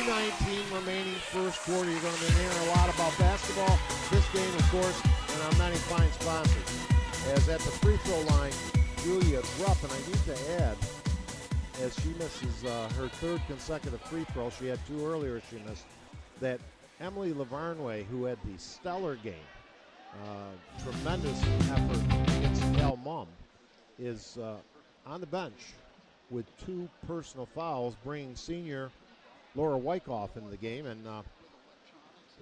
2:19 remaining first quarter. You're going to be hearing a lot about basketball, this game, of course, and our many fine sponsors. As at the free throw line, Julia Rupp, and I need to add, as she misses her third consecutive free throw, she had two earlier she missed, that Emily Lavarnway, who had the stellar game, tremendous effort against El Mum, is on the bench with two personal fouls, bringing senior Laura Wyckoff into the game, and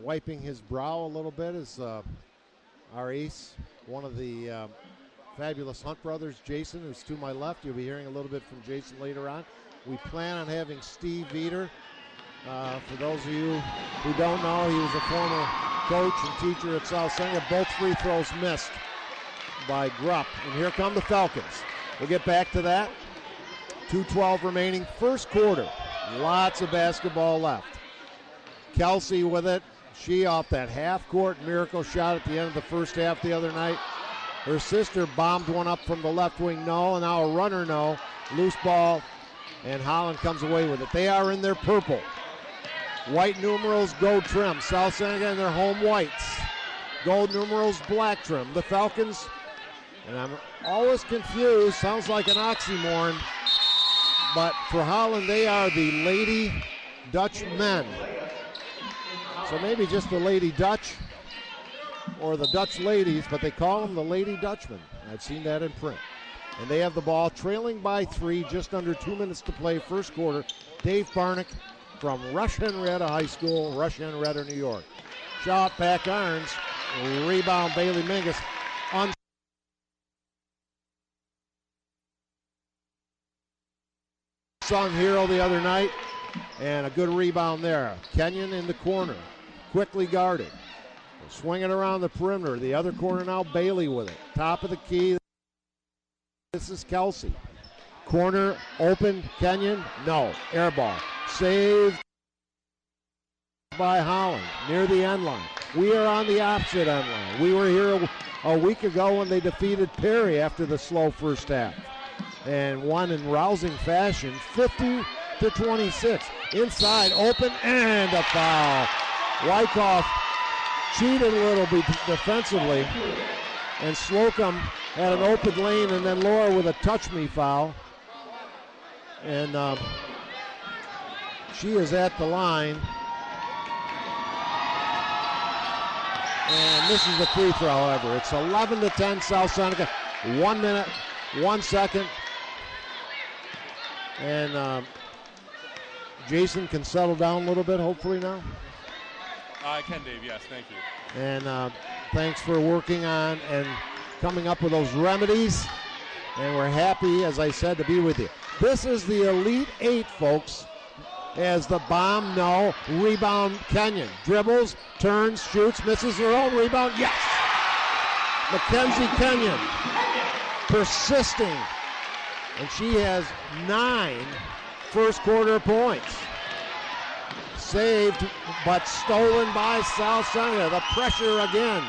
wiping his brow a little bit is our ace, one of the fabulous Hunt brothers, Jason, who's to my left. You'll be hearing a little bit from Jason later on. We plan on having Steve Veter. For those of you who don't know, he was a former coach and teacher at South Seneca. Both free throws missed by Grupp. And here come the Falcons. We'll get back to that. 2:12 remaining, first quarter. Lots of basketball left. Kelsey with it. She off that half-court miracle shot at the end of the first half the other night. Her sister bombed one up from the left wing, no, and now a runner, no. Loose ball, and Holland comes away with it. They are in their purple. White numerals, gold trim. South Seneca in their home whites. Gold numerals, black trim. The Falcons, and I'm always confused, sounds like an oxymoron, but for Holland, they are the Lady Dutch men. So maybe just the Lady Dutch or the Dutch ladies, but they call them the Lady Dutchmen. I've seen that in print. And they have the ball trailing by 3, just under 2 minutes to play, first quarter. Dave Barnick from Rush-Henrietta High School, Rush-Henrietta, New York. Shot back irons, rebound Bailey Mingus. Unsung hero the other night, and a good rebound there. Kenyon in the corner, quickly guarded. Swinging around the perimeter. The other corner now, Bailey with it. Top of the key. This is Kelsey. Corner open, Kenyon. No, air ball. Saved by Holland near the end line. We are on the opposite end line. We were here a week ago when they defeated Perry after the slow first half and won in rousing fashion, 50-26. Inside, open, and a foul. Wyckoff cheated a little bit defensively, and Slocum had an open lane, and then Laura with a touch-me foul. And she is at the line. And this is the free throw, however. It's 11-10 South Seneca. 1 minute, 1 second. And Jason can settle down a little bit, hopefully now. I can, Dave, yes, thank you. And thanks for working on and coming up with those remedies. And we're happy, as I said, to be with you. This is the Elite Eight, folks. As the bomb, no. Rebound, Kenyon. Dribbles, turns, shoots, misses her own rebound. Yes! Mackenzie Kenyon persisting. And she has 9 first quarter points. Saved, but stolen by South Seneca. The pressure again.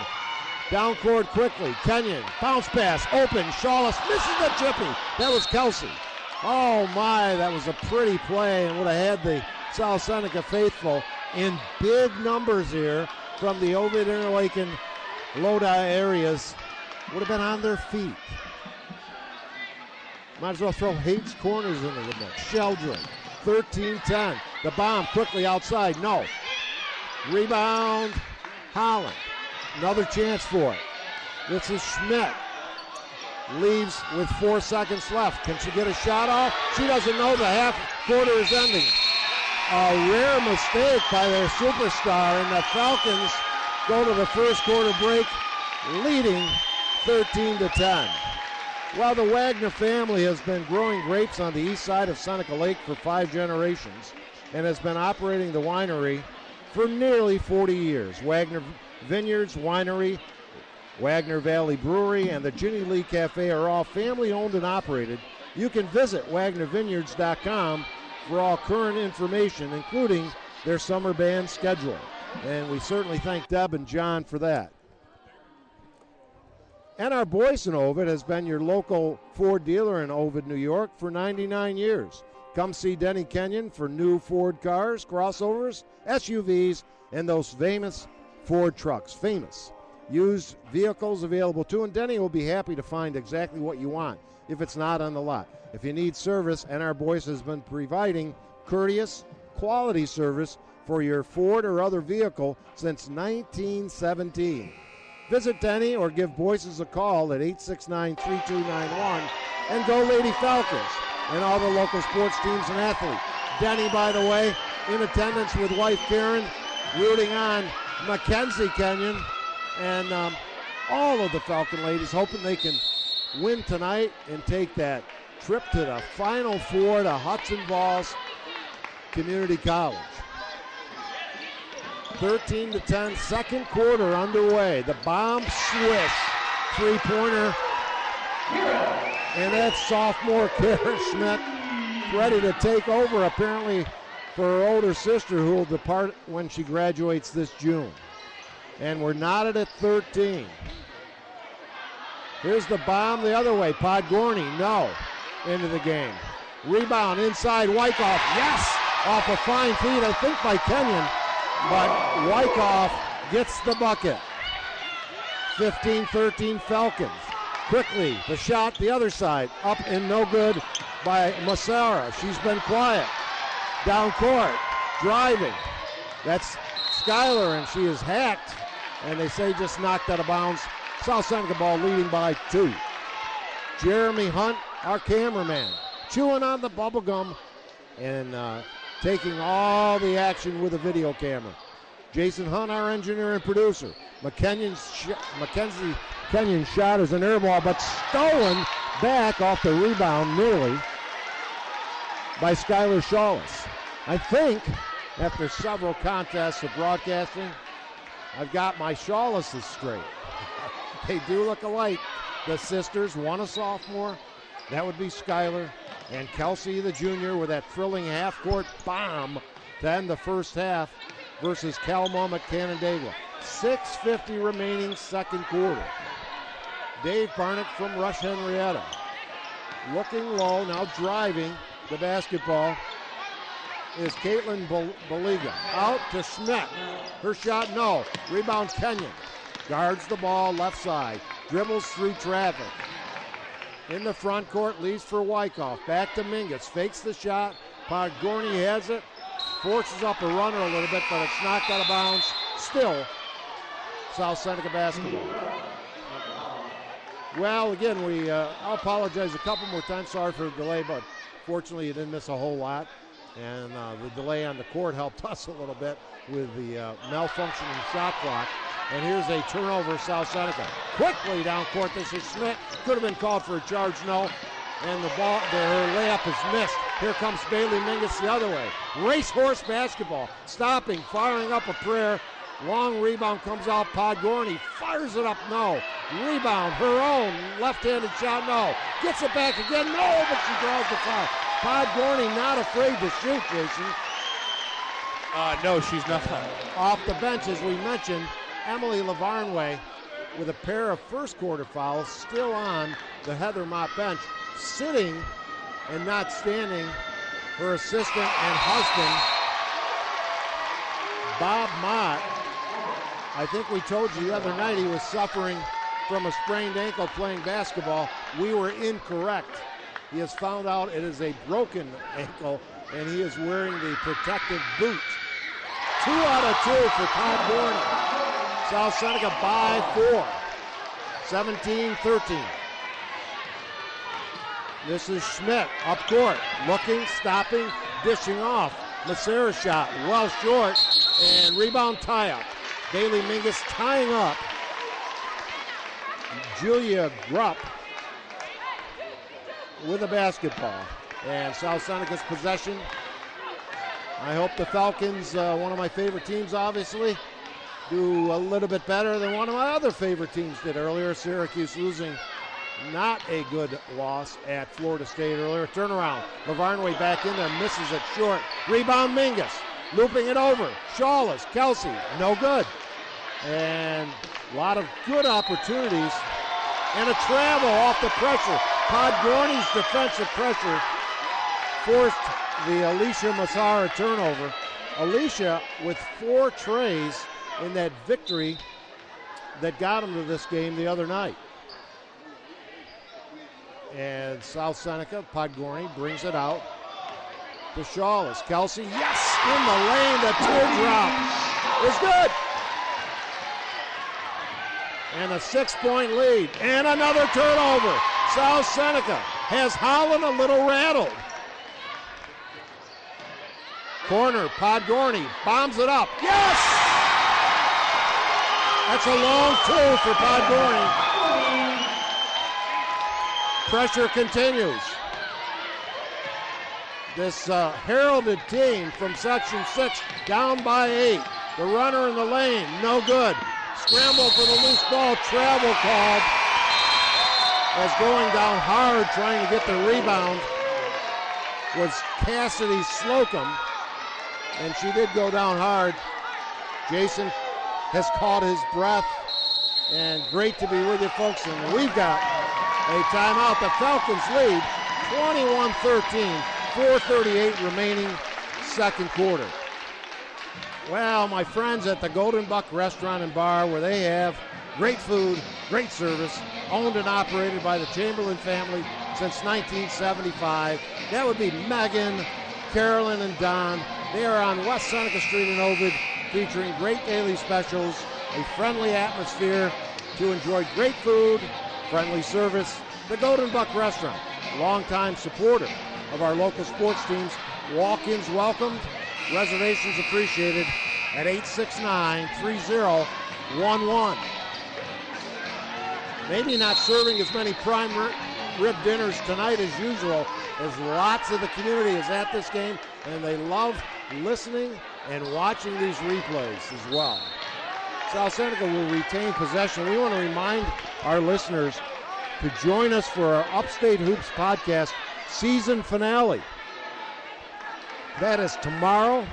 Down court quickly. Kenyon, bounce pass, open. Shawless misses the jippy. That was Kelsey. Oh my, that was a pretty play, and would have had the South Seneca faithful in big numbers here from the Ovid, Interlaken, Lodi areas. Would have been on their feet. Might as well throw Hates corners into the mix. Sheldron, 13-10. The bomb quickly outside. No. Rebound, Holland. Another chance for it. This is Schmidt. Leaves with 4 seconds left. Can she get a shot off? She doesn't know the half quarter is ending. A rare mistake by their superstar, and the Falcons go to the first quarter break leading 13-10. Well, the Wagner family has been growing grapes on the east side of Seneca Lake for 5 generations and has been operating the winery for nearly 40 years. Wagner Vineyards, Winery, Wagner Valley Brewery, and the Ginny Lee Cafe are all family-owned and operated. You can visit WagnerVineyards.com for all current information, including their summer band schedule. And we certainly thank Deb and John for that. N.R. Boyce in Ovid has been your local Ford dealer in Ovid, New York for 99 years. Come see Denny Kenyon for new Ford cars, crossovers, SUVs, and those famous Ford trucks. Famous. Used vehicles available too, and Denny will be happy to find exactly what you want if it's not on the lot. If you need service, NR Boyce has been providing courteous, quality service for your Ford or other vehicle since 1917. Visit Denny or give Boyce's a call at 869-3291 and go Lady Falcons and all the local sports teams and athletes. Denny, by the way, in attendance with wife Karen, rooting on Mackenzie Kenyon and all of the Falcon ladies, hoping they can win tonight and take that trip to the Final Four to Hudson Falls Community College. 13-10, second quarter underway. The bomb swish, three-pointer, and that's sophomore Karen Schmidt ready to take over, apparently, for her older sister who will depart when she graduates this June. And we're knotted at 13. Here's the bomb the other way. Podgorny, no, into the game. Rebound inside, Wyckoff, yes, off a fine feed, I think by Kenyon, but Wyckoff gets the bucket. 15-13 Falcons. Quickly, the shot the other side, up and no good by Massara. She's been quiet. Down court, driving. That's Schuyler, and she is hacked, and they say just knocked out of bounds. South Seneca ball leading by 2. Jeremy Hunt, our cameraman, chewing on the bubble gum and taking all the action with a video camera. Jason Hunt, our engineer and producer. Mackenzie Kenyon's shot is an air ball, but stolen back off the rebound nearly by Skylar Shawless. I think after several contests of broadcasting, I've got my Shawlesses straight. They do look alike. The sisters, one a sophomore, that would be Skylar, and Kelsey the junior with that thrilling half-court bomb to end the first half versus Calmum at Canandaigua. 6:50 remaining second quarter. Dave Barnett from Rush-Henrietta. Looking low, now driving the basketball is Caitlin Baliga. Out to Schmidt. Her shot, no. Rebound Kenyon. Guards the ball left side. Dribbles through traffic. In the front court, leaves for Wyckoff. Back to Mingus. Fakes the shot. Podgorny has it. Forces up a runner a little bit, but it's knocked out of bounds. Still, South Seneca basketball. Well, again, I'll apologize a couple more times. Sorry for the delay, but fortunately you didn't miss a whole lot. And the delay on the court helped us a little bit with the malfunctioning shot clock. And here's a turnover, South Seneca. Quickly down court, this is Schmidt. Could have been called for a charge, no. And the ball, her layup is missed. Here comes Bailey Mingus the other way. Racehorse basketball. Stopping, firing up a prayer. Long rebound comes out. Podgorny fires it up, no. Rebound, her own left-handed shot, no. Gets it back again, no, but she draws the foul. Podgorny not afraid to shoot, Jason. No, she's not. Off the bench, as we mentioned, Emily Lavarnway with a pair of first quarter fouls still on the Heather Mott bench. Sitting and not standing, her assistant and husband, Bob Mott. I think we told you the other night he was suffering from a sprained ankle playing basketball. We were incorrect. He has found out it is a broken ankle, and he is wearing the protective boot. 2 out of 2 for Podgorny. South Seneca by 4. 17-13. This is Schmidt up court, looking, stopping, dishing off. Massera shot, well short, and rebound tie-up. Bailey Mingus tying up Julia Grupp with a basketball. And South Seneca's possession. I hope the Falcons, one of my favorite teams obviously, do a little bit better than one of my other favorite teams did earlier. Syracuse losing. Not a good loss at Florida State earlier. Turnaround. Lavarnway back in there, misses it short. Rebound Mingus. Looping it over. Shawless, Kelsey, no good. And a lot of good opportunities. And a travel off the pressure. Podgorny's defensive pressure forced the Alicia Massara turnover. Alicia with 4 trays in that victory that got them to this game the other night. And South Seneca, Podgorny brings it out to Shawless. Kelsey, yes, in the lane, the teardrop is good. And a 6-point lead, and another turnover. South Seneca has Holland a little rattled. Corner, Podgorny bombs it up. Yes! That's a long 2 for Podgorny. Pressure continues. This heralded team from Section 6 down by 8. The runner in the lane, no good. Scramble for the loose ball, travel called. As going down hard trying to get the rebound was Cassidy Slocum. And she did go down hard. Jason has caught his breath. And great to be with you folks. And we've got a timeout. The Falcons lead 21-13, 4:38 remaining second quarter. Well, my friends at the Golden Buck Restaurant and Bar, where they have great food, great service, owned and operated by the Chamberlain family since 1975. That would be Megan, Carolyn, and Don. They are on West Seneca Street in Ovid, featuring great daily specials, a friendly atmosphere to enjoy great food, friendly service. The Golden Buck Restaurant, longtime supporter of our local sports teams. Walk-ins welcomed, reservations appreciated at 869-3011. Maybe not serving as many prime rib dinners tonight as usual, as lots of the community is at this game, and they love listening and watching these replays as well. South Seneca will retain possession. We want to remind our listeners to join us for our Upstate Hoops podcast season finale. That is tomorrow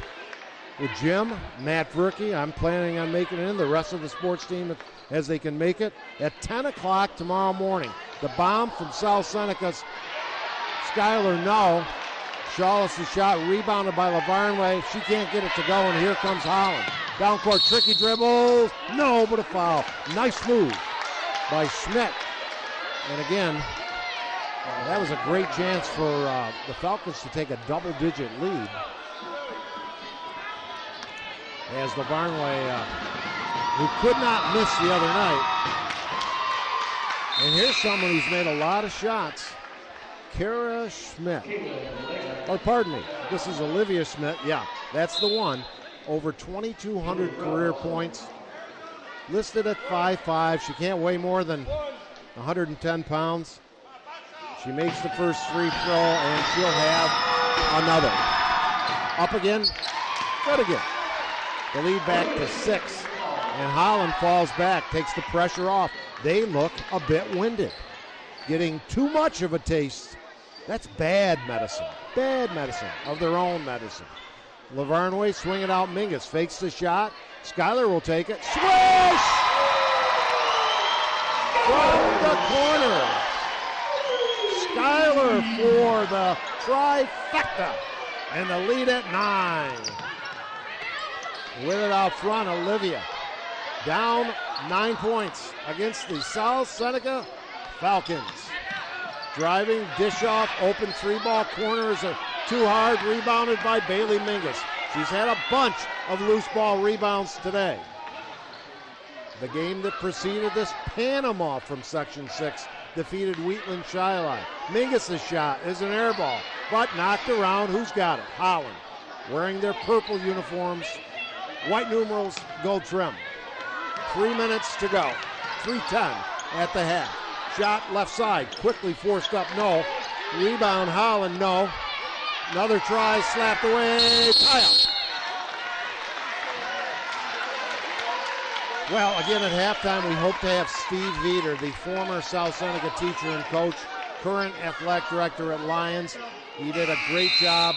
with Jim, Matt Verke. I'm planning on making it in, the rest of the sports team as they can make it, at 10 o'clock tomorrow morning. The bomb from South Seneca's Skylar No. Shawless' shot rebounded by LaVarnway. She can't get it to go, and here comes Holland. Down court, tricky dribble. No, but a foul. Nice move by Schmidt. And again, that was a great chance for the Falcons to take a double-digit lead. As LaVarnway, who could not miss the other night. And here's someone who's made a lot of shots. Kara Schmidt. Or pardon me, this is Olivia Schmidt. Yeah, that's the one. Over 2,200 career points. Listed at 5'5". She can't weigh more than 110 pounds. She makes the first free throw, and she'll have another. Up again, good again. The lead back to 6. And Holland falls back, takes the pressure off. They look a bit winded. Getting too much of a taste. That's bad medicine of their own medicine. LaVarnway swing it out. Mingus fakes the shot. Skylar will take it. Swish! From the corner. Skylar for the trifecta. And the lead at 9. With it out front, Olivia. Down 9 points against the South Seneca Falcons. Driving, dish off, open 3-ball corners. Too hard, rebounded by Bailey Mingus. She's had a bunch of loose ball rebounds today. The game that preceded this, Panama from Section 6 defeated Wheatland Shiloh. Mingus' shot is an air ball, but knocked around. Who's got it? Holland. Wearing their purple uniforms, white numerals, gold trim. 3 minutes to go. 3:10 at the half. Shot left side, quickly forced up, no. Rebound, Holland, no. Another try, slapped away, tie-up. Well, again, at halftime, we hope to have Steve Veeder, the former South Seneca teacher and coach, current athletic director at Lions. He did a great job.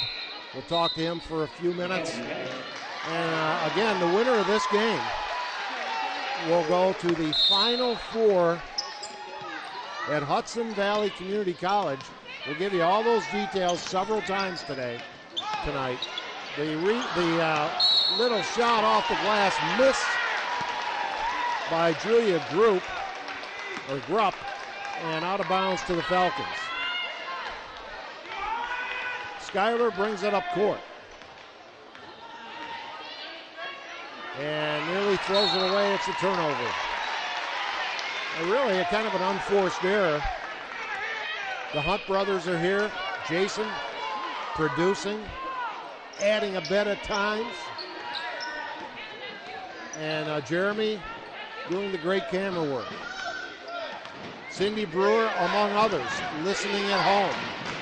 We'll talk to him for a few minutes. And again, the winner of this game will go to the Final Four at Hudson Valley Community College. We'll give you all those details several times today. tonight. The little shot off the glass missed by Julia Grupp, and out of bounds to the Falcons. Schuyler brings it up court. And nearly throws it away. It's a turnover. Really, a kind of an unforced error. The Hunt brothers are here. Jason producing, adding a bit at times. And Jeremy doing the great camera work. Cindy Brewer, among others, listening at home.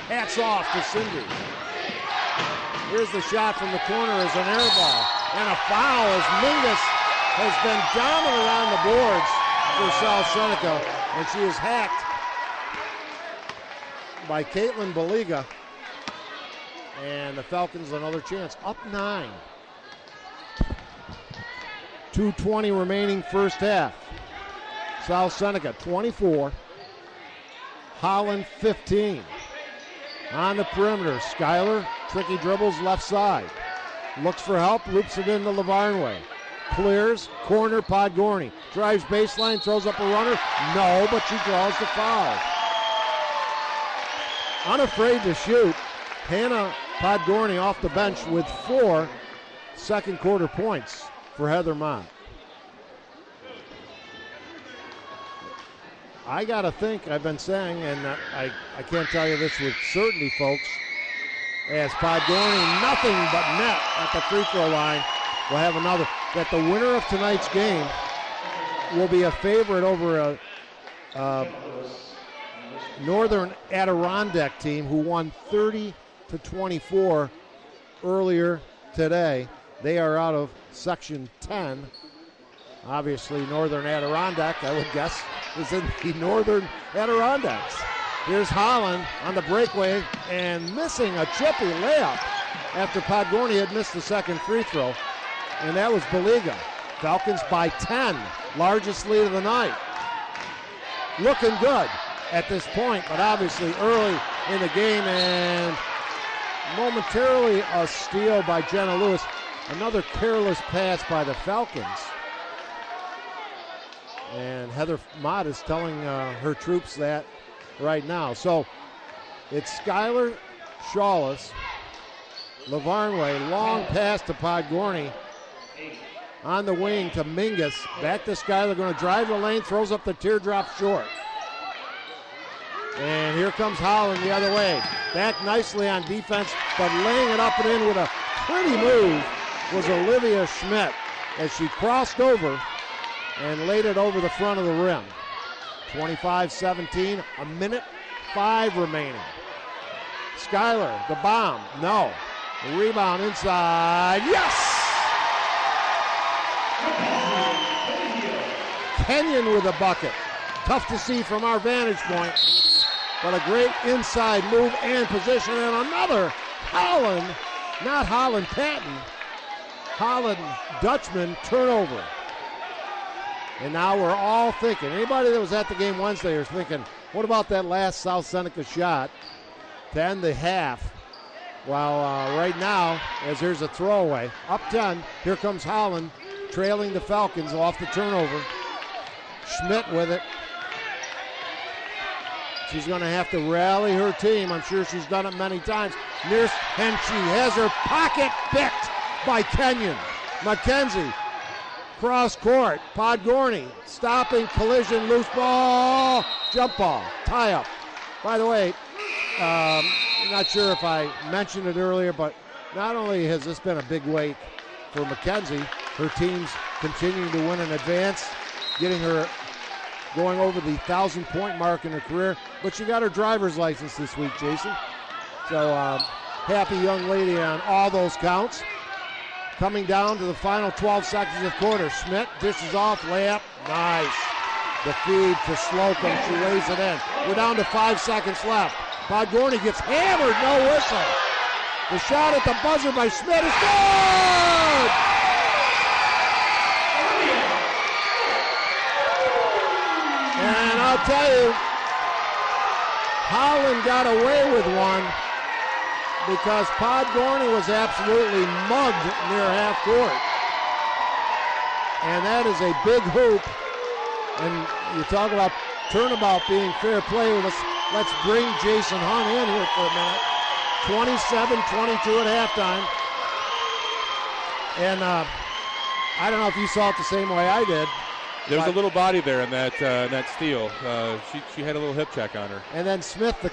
Hats off to Cindy. Here's the shot from the corner as an air ball. And a foul as Mingus has been dominant on the boards for South Seneca. And she is hacked by Caitlin Baliga. And the Falcons another chance. Up 9. 2:20 remaining first half. South Seneca 24. Holland 15. On the perimeter, Schuyler, tricky dribbles left side. Looks for help, loops it into Lavarnway. Clears, corner, Podgorny. Drives baseline, throws up a runner. No, but she draws the foul. Unafraid to shoot, Hannah Podgorny off the bench with 4 second quarter points for Heather Mott. I got to think, I've been saying, and I can't tell you this with certainty, folks, as Podgorny, nothing but net at the free throw line, will have another, that the winner of tonight's game will be a favorite over a Northern Adirondack team who won 30-24 earlier today. They are out of Section 10. Obviously, Northern Adirondack, I would guess, is in the Northern Adirondacks. Here's Holland on the breakaway and missing a chippy layup after Podgorny had missed the second free throw, and that was Baliga. Falcons by 10, largest lead of the night. Looking good at this point, but obviously early in the game, and momentarily a steal by Jenna Lewis. Another careless pass by the Falcons. And Heather Mott is telling her troops that right now. So it's Schuyler, Shawless, Lavarnway, long pass to Podgorny. On the wing to Mingus. Back to Schuyler, going to drive the lane, throws up the teardrop short. And here comes Holland the other way. Back nicely on defense, but laying it up and in with a pretty move was Olivia Schmidt as she crossed over and laid it over the front of the rim. 25-17, a minute 5 remaining. Schuyler, the bomb, no. The rebound inside, yes! Kenyon with a bucket. Tough to see from our vantage point, but a great inside move and position, and another Holland, not Holland Patton, Holland Dutchman turnover. And now we're all thinking, anybody that was at the game Wednesday is thinking, what about that last South Seneca shot to end the half? Well, right now, as there's a throwaway, up 10, here comes Holland, trailing the Falcons off the turnover. Schmidt with it. She's going to have to rally her team. I'm sure she's done it many times. And she has her pocket picked by Kenyon. McKenzie, cross court. Podgorny, stopping, collision, loose ball, jump ball, tie up. By the way, I'm not sure if I mentioned it earlier, but not only has this been a big week for McKenzie, her team's continuing to win in advance, getting her going over the 1,000-point mark in her career, but she got her driver's license this week, Jason. So happy young lady on all those counts. Coming down to the final 12 seconds of the quarter. Schmidt dishes off, layup, nice. The feed to Slocum, she lays it in. We're down to 5 seconds left. Podgorny gets hammered, no whistle. The shot at the buzzer by Schmidt is good! And I'll tell you, Holland got away with one, because Podgorny was absolutely mugged near half court. And that is a big hoop. And you talk about turnabout being fair play. Let's bring Jason Hunt in here for a minute. 27-22 at halftime. And I don't know if you saw it the same way I did. There was a little body there in that steal. She had a little hip check on her. And then Schmidt, the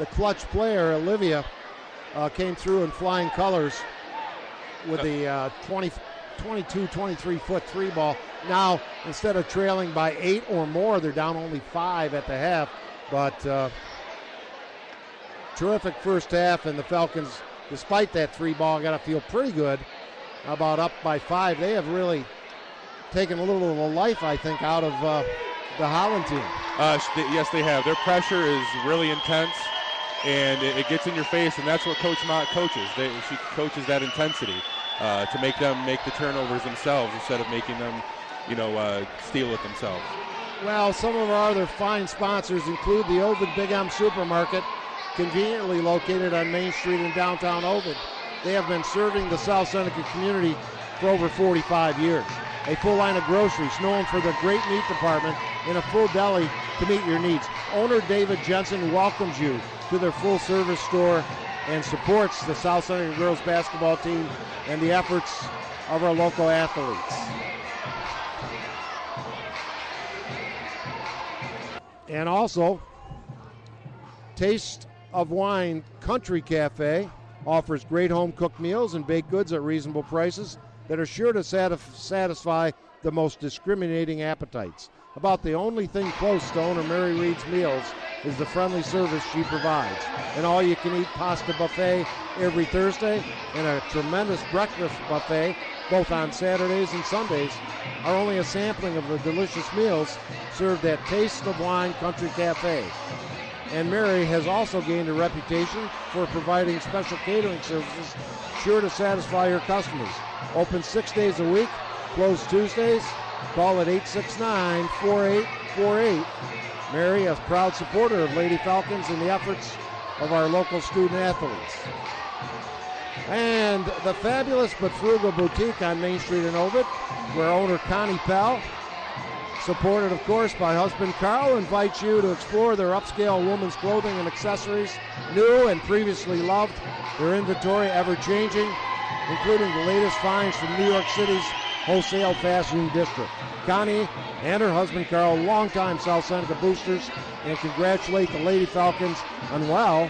clutch player, Olivia, came through in flying colors with the 22, 23-foot three ball. Now, instead of trailing by 8 or more, they're down only 5 at the half. But terrific first half, and the Falcons, despite that three ball, got to feel pretty good about up by 5. They have really taken a little of the life, I think, out of the Holland team. Yes, they have. Their pressure is really intense, and it gets in your face, and that's what Coach Mott coaches. She coaches that intensity to make them make the turnovers themselves instead of making them, steal it themselves. Well, some of our other fine sponsors include the Ovid Big M Supermarket, conveniently located on Main Street in downtown Ovid. They have been serving the South Seneca community for over 45 years. A full line of groceries, known for their great meat department, and a full deli to meet your needs. Owner David Jensen welcomes you to their full-service store and supports the South Seneca girls basketball team and the efforts of our local athletes. And also, Taste of Wine Country Cafe offers great home-cooked meals and baked goods at reasonable prices that are sure to satisfy the most discriminating appetites. About the only thing close to owner Mary Reed's meals is the friendly service she provides. An all-you-can-eat pasta buffet every Thursday and a tremendous breakfast buffet both on Saturdays and Sundays are only a sampling of the delicious meals served at Taste of Wine Country Cafe. And Mary has also gained a reputation for providing special catering services sure to satisfy her customers. Open 6 days a week, closed Tuesdays. Call at 869-4848. Mary, a proud supporter of Lady Falcons and the efforts of our local student athletes. And the fabulous but frugal boutique on Main Street in Ovid, where owner Connie Pell, supported of course by husband Carl, invites you to explore their upscale women's clothing and accessories, new and previously loved, their inventory ever-changing, including the latest finds from New York City's wholesale fashion district. Connie and her husband Carl, longtime South Seneca boosters, and congratulate the Lady Falcons on, well,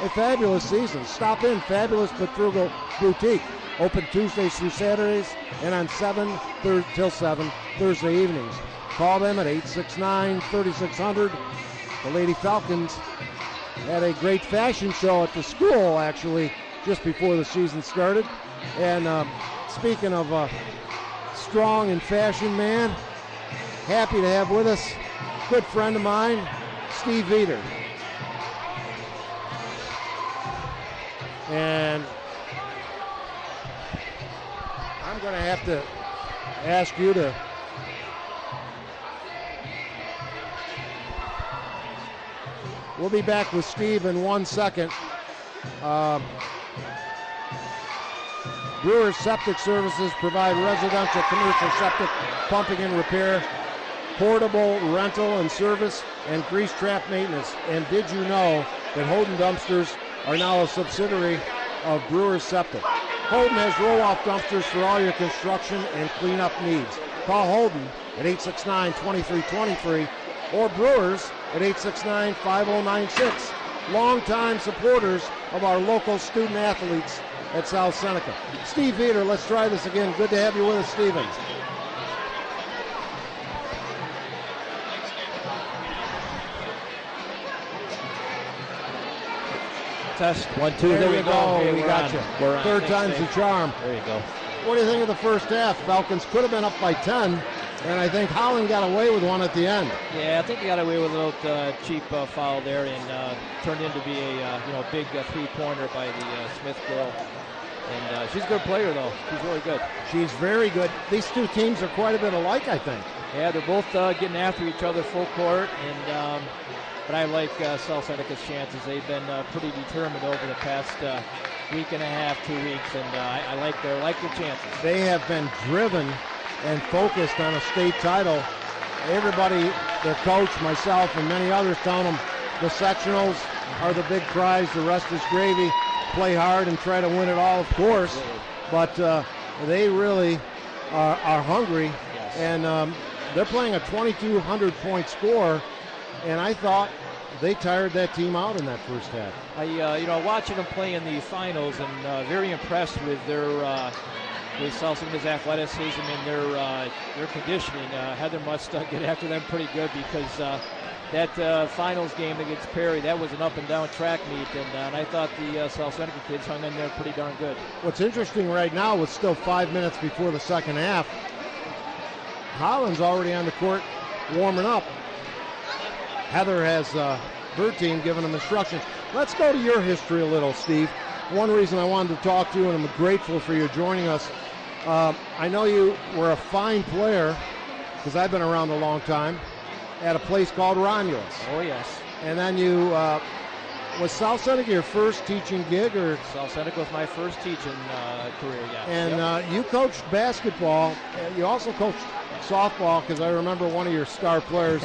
a fabulous season. Stop in Fabulous but Frugal Boutique. Open Tuesdays through Saturdays and on 7 till 7 Thursday evenings. Call them at 869-3600. The Lady Falcons had a great fashion show at the school, actually, just before the season started. And speaking of strong and fashion man, happy to have with us a good friend of mine, Steve Veter. And I'm going to have to ask you to we'll be back with Steve in 1 second. Brewers Septic Services provide residential, commercial septic pumping and repair, portable rental and service, and grease trap maintenance. And did you know that Holden Dumpsters are now a subsidiary of Brewers Septic? Holden has roll-off dumpsters for all your construction and cleanup needs. Call Holden at 869-2323 or Brewers at 869-5096. Longtime supporters of our local student athletes at South Seneca. Steve Veter, let's try this again. Good to have you with us, Steven. Test, 1, 2, there we go. Okay, we got you. Third time's the charm. There you go. What do you think of the first half? Falcons could have been up by 10, and I think Holland got away with one at the end. Yeah, I think they got away with a little cheap foul there, and turned into be a big three-pointer by the Smith girl. And she's a good player, though. She's really good. She's very good. These two teams are quite a bit alike, I think. Yeah, they're both getting after each other full court, and but I like South Seneca's chances. They've been pretty determined over the past week and a half, 2 weeks, and I like their chances. They have been driven and focused on a state title. Everybody, their coach, myself, and many others telling them the sectionals are the big prize. The rest is gravy. Play hard and try to win it all, of course. Absolutely. But they really are hungry, yes. And they're playing a 2,200-point score, and I thought they tired that team out in that first half. Watching them play in the finals, and very impressed with their with South Seneca's athleticism and their conditioning. Heather must get after them pretty good, because that finals game against Perry, that was an up and down track meet, and I thought the South Seneca kids hung in there pretty darn good. What's interesting right now, with still 5 minutes before the second half, Holland's already on the court warming up. Heather has her team giving them instructions. Let's go to your history a little, Steve. One reason I wanted to talk to you, and I'm grateful for you joining us, I know you were a fine player, because I've been around a long time, at a place called Romulus. Oh, yes. And then you, was South Seneca your first teaching gig? Or? South Seneca was my first teaching career, yeah. And you coached basketball. You also coached softball, because I remember one of your star players.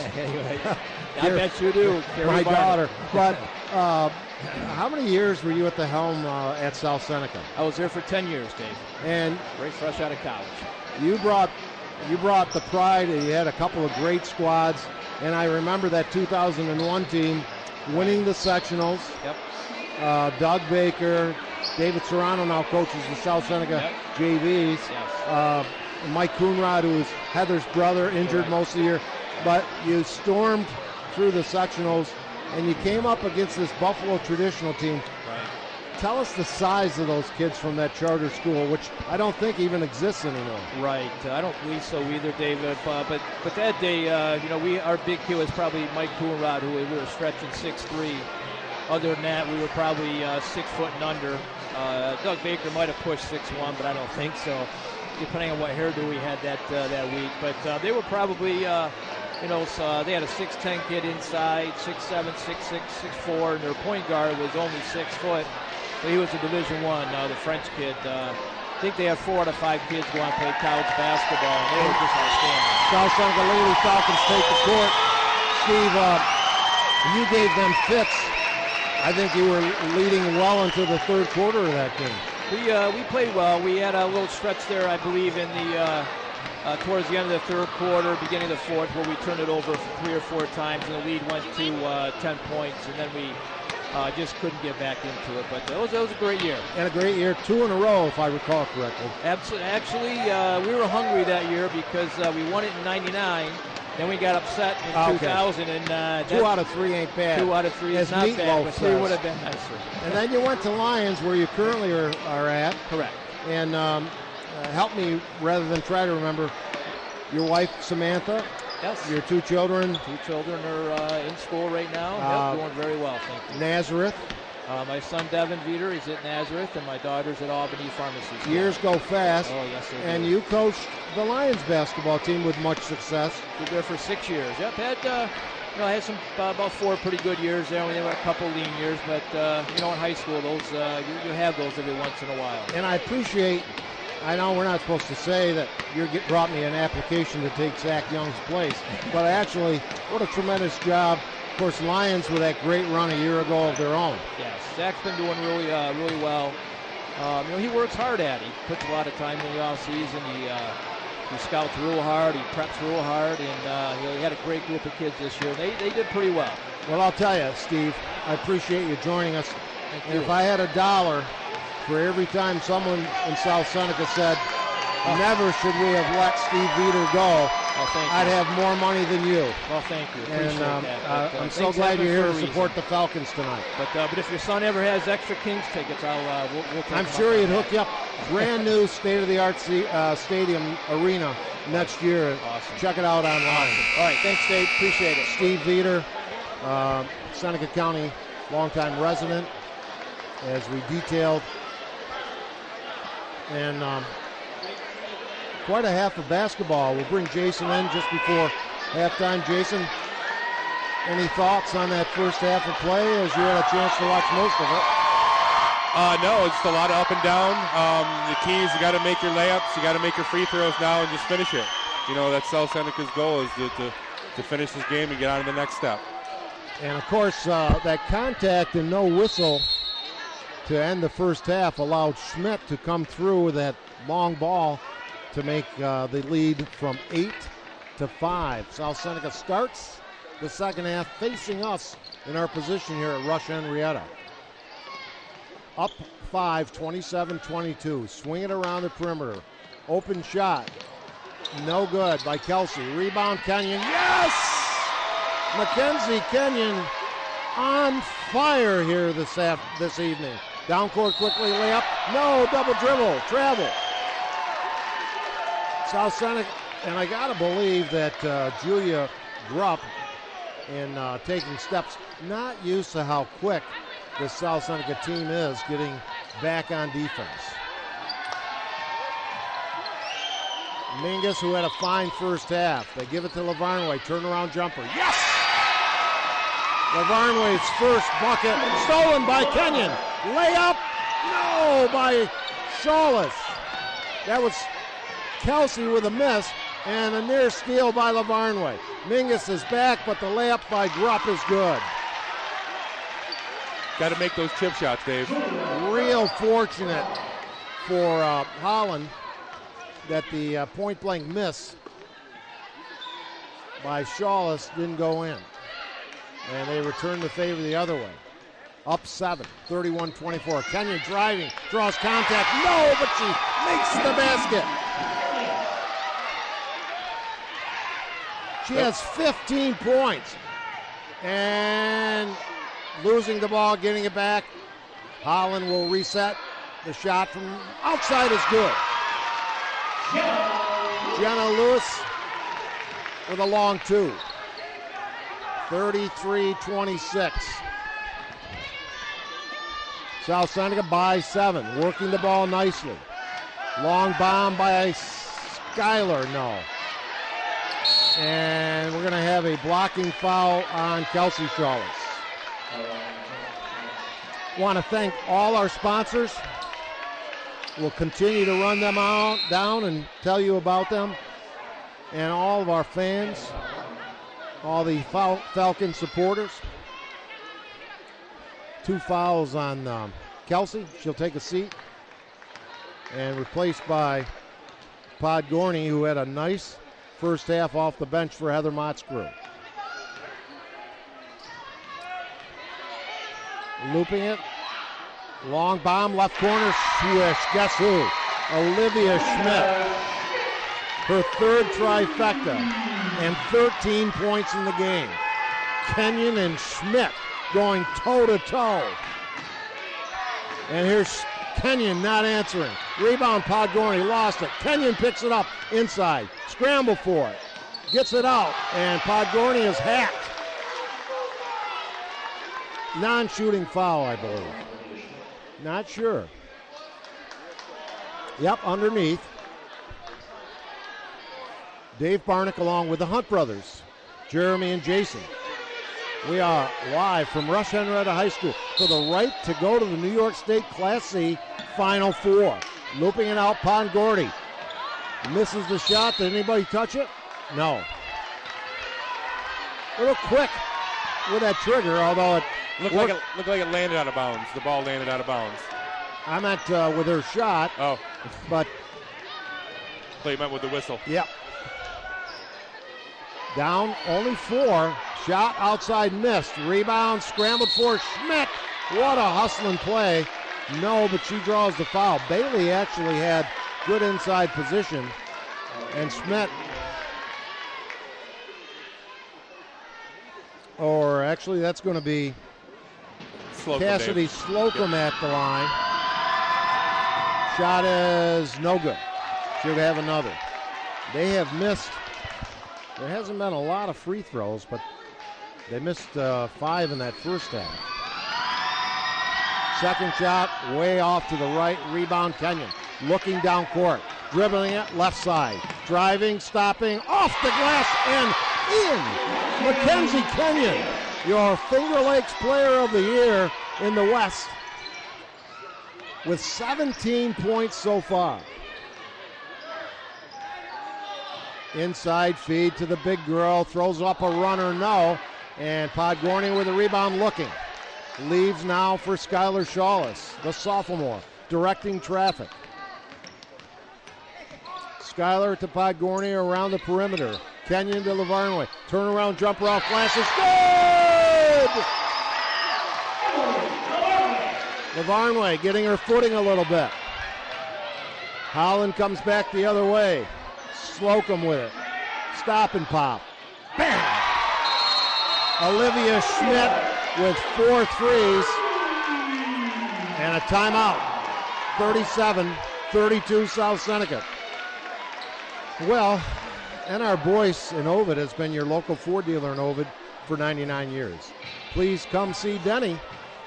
I bet you do. My daughter. But how many years were you at the helm at South Seneca? I was there for 10 years, Dave. And right fresh out of college. You brought the pride. You had a couple of great squads, and I remember that 2001 team winning the sectionals. Yep. Doug Baker, David Serrano now coaches the South Seneca JVs. Yes. Mike Coonrod, who's Heather's brother, injured most of the year. But you stormed through the sectionals, and you came up against this Buffalo traditional team. Right. Tell us the size of those kids from that charter school, which I don't think even exists anymore. Right. I don't believe so either, David. But that day, our big kid was probably Mike Coonrod, who we were stretching 6'3". Other than that, we were probably 6 foot and under. Doug Baker might have pushed 6'1", but I don't think so, depending on what hairdo we had that week. But they were probably, so they had a 6'10" kid inside, 6'7", 6'6", 6'4", and their point guard was only 6 foot. So he was a Division I, the French kid. I think they had 4 out of 5 kids go on and play college basketball, and they were just outstanding. South Seneca Lady Falcons take the court. Steve, you gave them fits. I think you were leading well into the third quarter of that game. We played well. We had a little stretch there, I believe, in the towards the end of the third quarter, beginning of the fourth, where we turned it over 3 or 4 times, and the lead went to 10 points, and then we just couldn't get back into it. But that was a great year. And a great year, 2 in a row, if I recall correctly. Absolutely. Actually, we were hungry that year, because we won it in '99. Then we got upset in 2000, and 2 out of 3 ain't bad. 2 out of 3 is not bad, but 3 would have been nicer. And then you went to Lions, where you currently are at. Correct. And help me, rather than try to remember, your wife Samantha. Yes. Your 2 children. 2 children are in school right now. Doing very well, thank you. Nazareth. My son Devin Veter is at Nazareth, and my daughter's at Albany Pharmacy School. Years go fast. Oh, yes, they do. And you coached the Lions basketball team with much success. Did there for 6 years. Yep, I had some about 4 pretty good years there. We had a couple lean years, but in high school, those you have those every once in a while. And I appreciate. I know we're not supposed to say that you brought me an application to take Zach Young's place, but actually, what a tremendous job. Of course, Lions with that great run a year ago of their own. Yes, Zach's been doing really well. He works hard at it. He puts a lot of time in the offseason. He scouts real hard. He preps real hard, and he had a great group of kids this year. They did pretty well. Well, I'll tell you, Steve, I appreciate you joining us. Thank and you. If I had $1 for every time someone in South Seneca said, never should we have let Steve Veter go, I'd have more money than you. Well, thank you. Appreciate that. I'm so glad you're here to support the Falcons tonight. But if your son ever has extra Kings tickets, we'll take I'm them sure up. he'd hook you up. Brand new state-of-the-art stadium arena next year. Awesome. Check it out online. Awesome. All right, thanks, Dave. Appreciate it. Steve Veter, Seneca County longtime resident, as we detailed. And quite a half of basketball. We'll bring Jason in just before halftime. Jason, any thoughts on that first half of play as you had a chance to watch most of it? No, it's just a lot of up and down. The key is you got to make your layups, you got to make your free throws now and just finish it. You know, that's South Seneca's goal is to finish this game and get on to the next step. And, of course, that contact and no whistle to end the first half allowed Schmidt to come through with that long ball to make the lead from 8 to 5. South Seneca starts the second half facing us in our position here at Rush-Henrietta. Up 5, 27-22. Swing it around the perimeter. Open shot. No good by Kelsey. Rebound Kenyon. Yes! Mackenzie Kenyon on fire here this evening. Down court quickly, layup. No, double dribble, travel. South Seneca, and I got to believe that Julia Grupp in taking steps, not used to how quick the South Seneca team is getting back on defense. Mingus, who had a fine first half. They give it to Lavarnway, turnaround jumper. Yes! Lavarnway's first bucket, stolen by Kenyon. Layup, no, by Shawless. That was Kelsey with a miss, and a near steal by Lavarnway. Mingus is back, but the layup by Grupp is good. Got to make those chip shots, Dave. Real fortunate for Holland that the point-blank miss by Shawless didn't go in. And they return the favor the other way. Up 7, 31-24. Kenyon driving, draws contact. No, but she makes the basket. She has 15 points. And losing the ball, getting it back. Holland will reset. The shot from outside is good. Jenna Lewis with a long two. 33-26. South Seneca by 7, working the ball nicely. Long bomb by Schuyler, no. And we're going to have a blocking foul on Kelsey Shawless. Want to thank all our sponsors. We'll continue to run them down and tell you about them. And all of our fans, all the Falcons supporters. 2 fouls on Kelsey. She'll take a seat. And replaced by Podgorny, who had a nice first half off the bench for Heather Mott's crew. Looping it. Long bomb, left corner, swish. Guess who? Olivia Schmidt. Her third trifecta and 13 points in the game. Kenyon and Schmidt going toe-to-toe. And here's Kenyon not answering. Rebound, Podgorny lost it. Kenyon picks it up inside. Scramble for it. Gets it out, and Podgorny is hacked. Non-shooting foul, I believe. Not sure. Yep, underneath. Dave Barnick along with the Hunt brothers, Jeremy and Jason. We are live from Rush-Henrietta High School for the right to go to the New York State Class C Final Four. Looping it out, Podgorny. Misses the shot. Did anybody touch it? No. A little quick with that trigger, although it looked like it landed out of bounds. The ball landed out of bounds. I meant with her shot. Oh. But. You meant with the whistle. Yep. Down only 4. Shot outside missed. Rebound scrambled for Schmidt. What a hustling play. No, but she draws the foul. Bailey actually had good inside position. And Schmidt, or actually that's going to be Cassidy Slocum at the line. Shot is no good. Should have another. They have missed. There hasn't been a lot of free throws, but they missed 5 in that first half. Second shot, way off to the right. Rebound, Kenyon. Looking down court. dribbling it left side, driving, stopping, off the glass and in. Mackenzie Kenyon, your Finger Lakes Player of the Year in the West, with 17 points so far. Inside feed to the big girl, throws up a runner, no, and Podgorny with a rebound looking. Leaves now for Skylar Shawless, the sophomore, directing traffic. Skylar to Podgorny around the perimeter. Kenyon to Lavarnway. Turnaround jumper off glasses. Good! Lavarnway getting her footing a little bit. Holland comes back the other way. Slocum with it. Stop and pop. Bam! Olivia Schmidt with 4 threes. And a timeout. 37-32 South Seneca. Well, NR Boyce in Ovid has been your local Ford dealer in Ovid for 99 years. Please come see Denny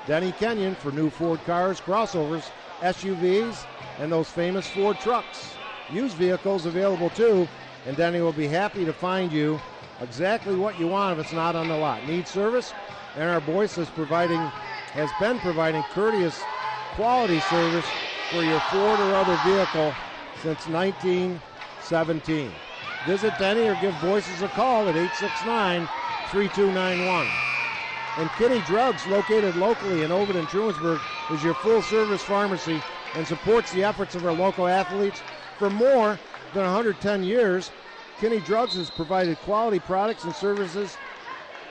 Kenyon, for new Ford cars, crossovers, SUVs, and those famous Ford trucks. Used vehicles available too, and Denny will be happy to find you exactly what you want if it's not on the lot. Need service? NR Boyce has been providing courteous quality service for your Ford or other vehicle since 1917. Visit Denny or give Boyce's a call at 869-3291. And Kinney Drugs, located locally in Ovid and Trumansburg, is your full-service pharmacy and supports the efforts of our local athletes. For more than 110 years, Kinney Drugs has provided quality products and services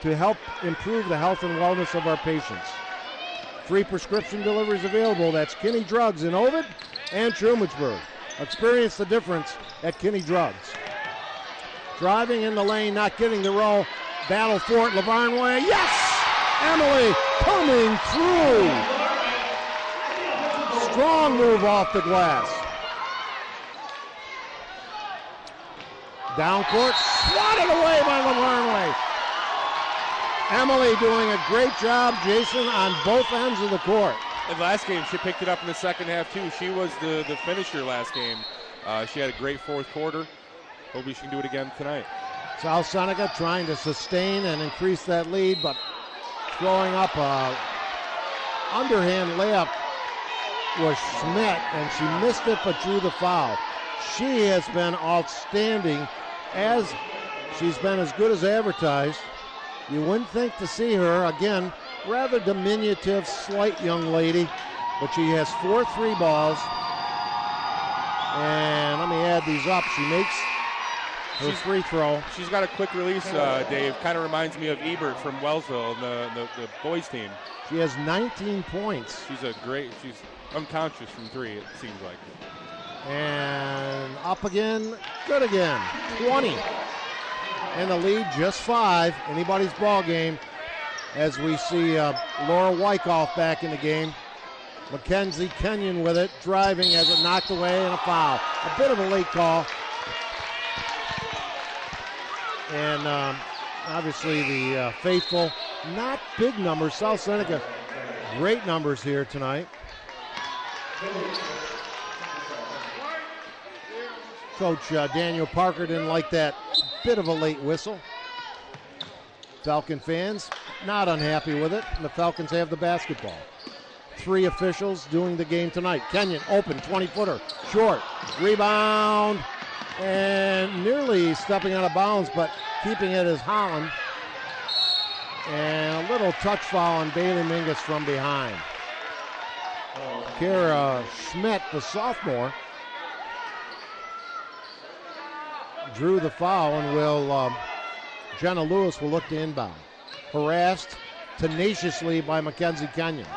to help improve the health and wellness of our patients. Free prescription deliveries available. That's Kinney Drugs in Ovid and Trumansburg. Experience the difference at Kinney Drugs. Driving in the lane, not getting the roll. Battle for it, Lavarnway. Yes! Emily coming through. Strong move off the glass. Down court, swatted away by Lavarnway. Emily doing a great job, Jason, on both ends of the court. And last game, she picked it up in the second half, too. She was the finisher last game. She had a great fourth quarter. Hope she can do it again tonight. South Seneca trying to sustain and increase that lead, but throwing up a underhand layup was Schmidt, and she missed it but drew the foul. She has been outstanding, as she's been as good as advertised. You wouldn't think to see her, again, rather diminutive, slight young lady, but she has 4 3 balls. And let me add these up. She makes her free throw. She's got a quick release, Dave. Kind of reminds me of Ebert from Wellsville, the boys team. She has 19 points. She's unconscious from 3, it seems like. And up again, good again, 20. And the lead just 5, anybody's ball game, as we see Laura Wyckoff back in the game. Mackenzie Kenyon with it, driving, has it knocked away, and a foul. A bit of a late call. And obviously the faithful, not big numbers. South Seneca, great numbers here tonight. Coach Daniel Parker didn't like that bit of a late whistle. Falcon fans not unhappy with it. The Falcons have the basketball. 3 officials doing the game tonight. Kenyon open, 20-footer, short, rebound, and nearly stepping out of bounds, but keeping it is Holland. And a little touch foul on Bailey Mingus from behind. Kara Schmidt, the sophomore, drew the foul, and Jenna Lewis will look to inbound. Harassed tenaciously by Mackenzie Kenyon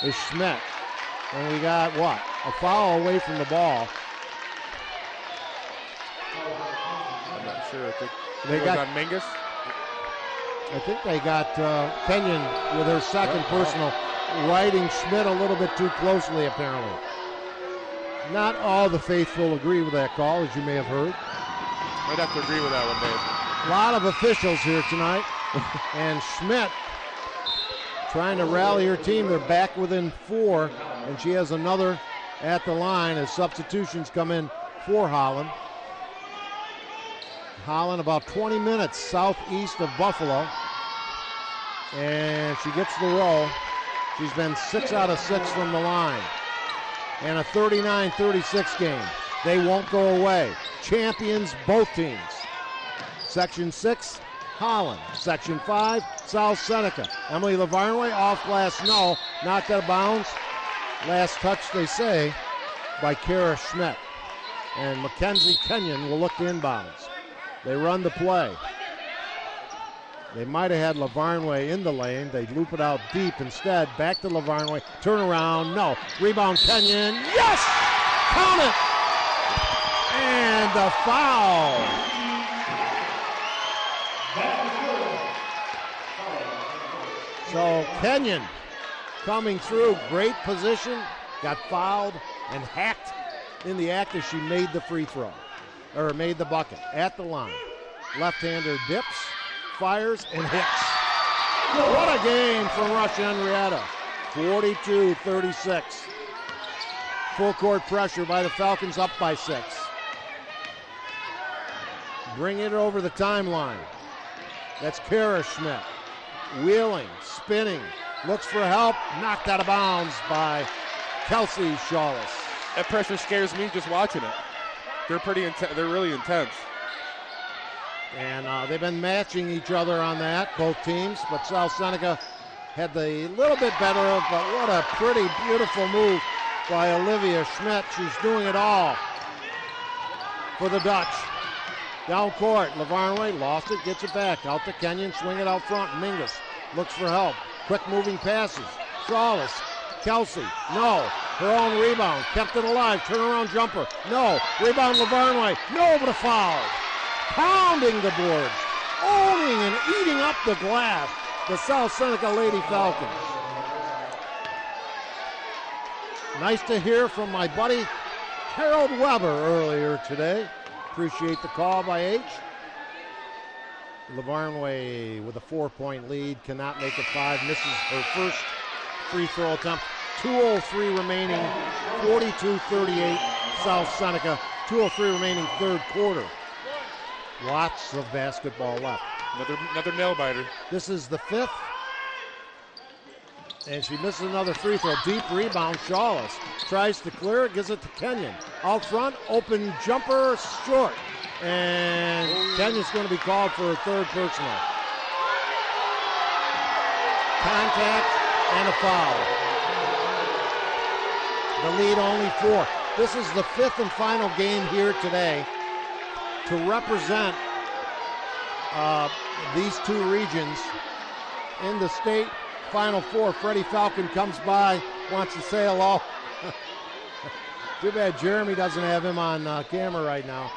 is Schmidt. And we got what? A foul away from the ball. I'm not sure. I think they got on Mingus. I think they got Kenyon with her second personal, riding Schmidt a little bit too closely, apparently. Not all the faithful agree with that call, as you may have heard. I'd have to agree with that one, Dave. A lot of officials here tonight. And Schmidt trying to rally her team. They're back within 4, and she has another at the line as substitutions come in for Holland. Holland about 20 minutes southeast of Buffalo. And she gets the roll. She's been 6 out of 6 from the line. And a 39-36 game. They won't go away. Champions, both teams. Section 6, Holland. Section 5, South Seneca. Emily Lavarnway, off glass, no. Knocked out of bounds. Last touch, they say, by Kara Schmidt. And Mackenzie Kenyon will look to inbounds. They run the play. They might have had Lavarnway in the lane. They loop it out deep instead. Back to Lavarnway. Turn around. No. Rebound Kenyon. Yes! Count it! And a foul. So Kenyon coming through. Great position. Got fouled and hacked in the act as she made the free throw. Or made the bucket at the line. Left-hander dips. Fires and hits. What a game from Rush-Henrietta. 42-36. Full court pressure by the Falcons, up by 6. Bring it over the timeline. That's Kara Schmidt. Wheeling, spinning, looks for help. Knocked out of bounds by Kelsey Shawless. That pressure scares me just watching it. They're pretty they're really intense. And they've been matching each other on that, both teams. But South Seneca had the little bit better of, but what a pretty, beautiful move by Olivia Schmidt. She's doing it all for the Dutch. Down court, Lavarnway lost it, gets it back. Out to Kenyon, swing it out front. Mingus looks for help. Quick moving passes. Shawless, Kelsey, no. Her own rebound, kept it alive. Turnaround jumper, no. Rebound Lavarnway, no, but a foul. Pounding the boards, owning and eating up the glass, the South Seneca Lady Falcons. Nice to hear from my buddy Harold Weber earlier today. Appreciate the call by H. Lavarnway with a 4-point lead, cannot make it 5, misses her first free throw attempt. 2:03 remaining, 42-38 South Seneca, 2:03 remaining third quarter. Lots of basketball left. Another nail biter. This is the 5th. And she misses another free throw. Deep rebound, Shawless. Tries to clear it, gives it to Kenyon. Out front, open jumper, short. And Kenyon's going to be called for a third personal. Contact and a foul. The lead only 4. This is the 5th and final game here today to represent these two regions in the state Final Four. Freddie Falcon comes by, wants to say hello. Too bad Jeremy doesn't have him on camera right now.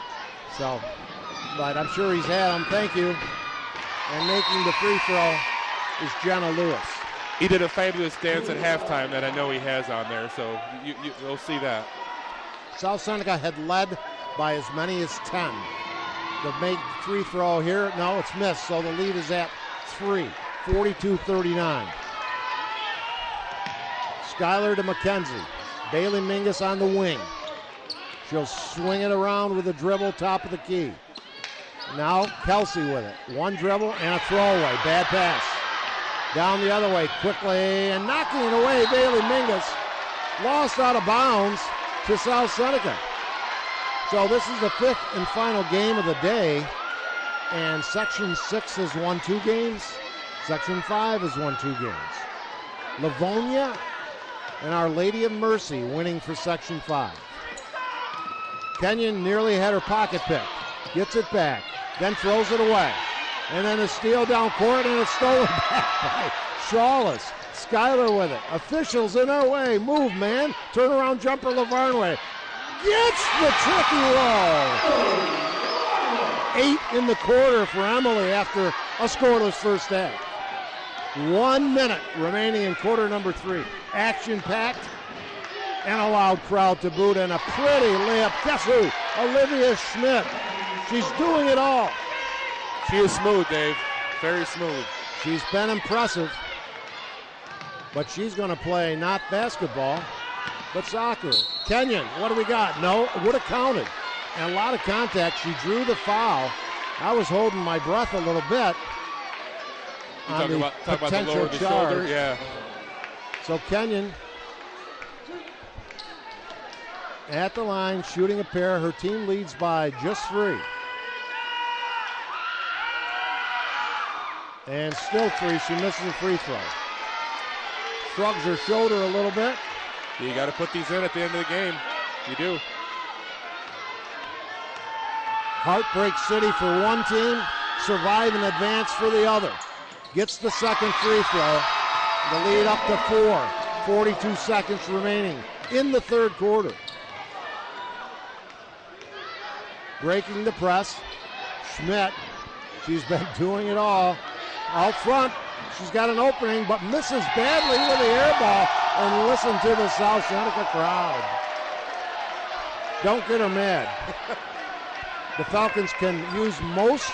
So, but I'm sure he's had him. Thank you. And making the free throw is Jenna Lewis. He did a fabulous dance at halftime that I know he has on there, so you'll see that. South Seneca had led by as many as 10. The make free throw here, no, it's missed, so the lead is at 3, 42-39. Skylar to McKenzie. Bailey Mingus on the wing. She'll swing it around with a dribble, top of the key. Now Kelsey with it. One dribble and a throwaway. Bad pass. Down the other way quickly and knocking it away, Bailey Mingus. Lost out of bounds to South Seneca. So this is the 5th and final game of the day. And Section 6 has won 2 games. Section 5 has won 2 games. Livonia and Our Lady of Mercy winning for Section 5. Kenyon nearly had her pocket pick. Gets it back. Then throws it away. And then a steal down court and it's stolen back by Shawless. Skylar with it. Officials in our way. Move, man. Turnaround jumper, Lavarnway. Gets the tricky roll. 8 in the quarter for Emily after a scoreless first half. 1 minute remaining in quarter number 3. Action-packed and a loud crowd to boot and a pretty layup. Guess who? Olivia Schmidt. She's doing it all. She is smooth, Dave. Very smooth. She's been impressive. But she's going to play not basketball, but soccer. Kenyon, what do we got? No, it would have counted. and a lot of contact. She drew the foul. I was holding my breath a little bit. Talk about the lower of the shoulder, yeah. So Kenyon at the line, shooting a pair. Her team leads by just 3. And still 3. She misses a free throw. Shrugs her shoulder a little bit. You got to put these in at the end of the game. You do. Heartbreak City for one team, survive and advance for the other. Gets the second free throw. The lead up to 4. 42 seconds remaining in the third quarter. Breaking the press. Schmidt, she's been doing it all. Out front, she's got an opening, but misses badly with the air ball. And listen to the South Seneca crowd. Don't get her mad. The Falcons can use most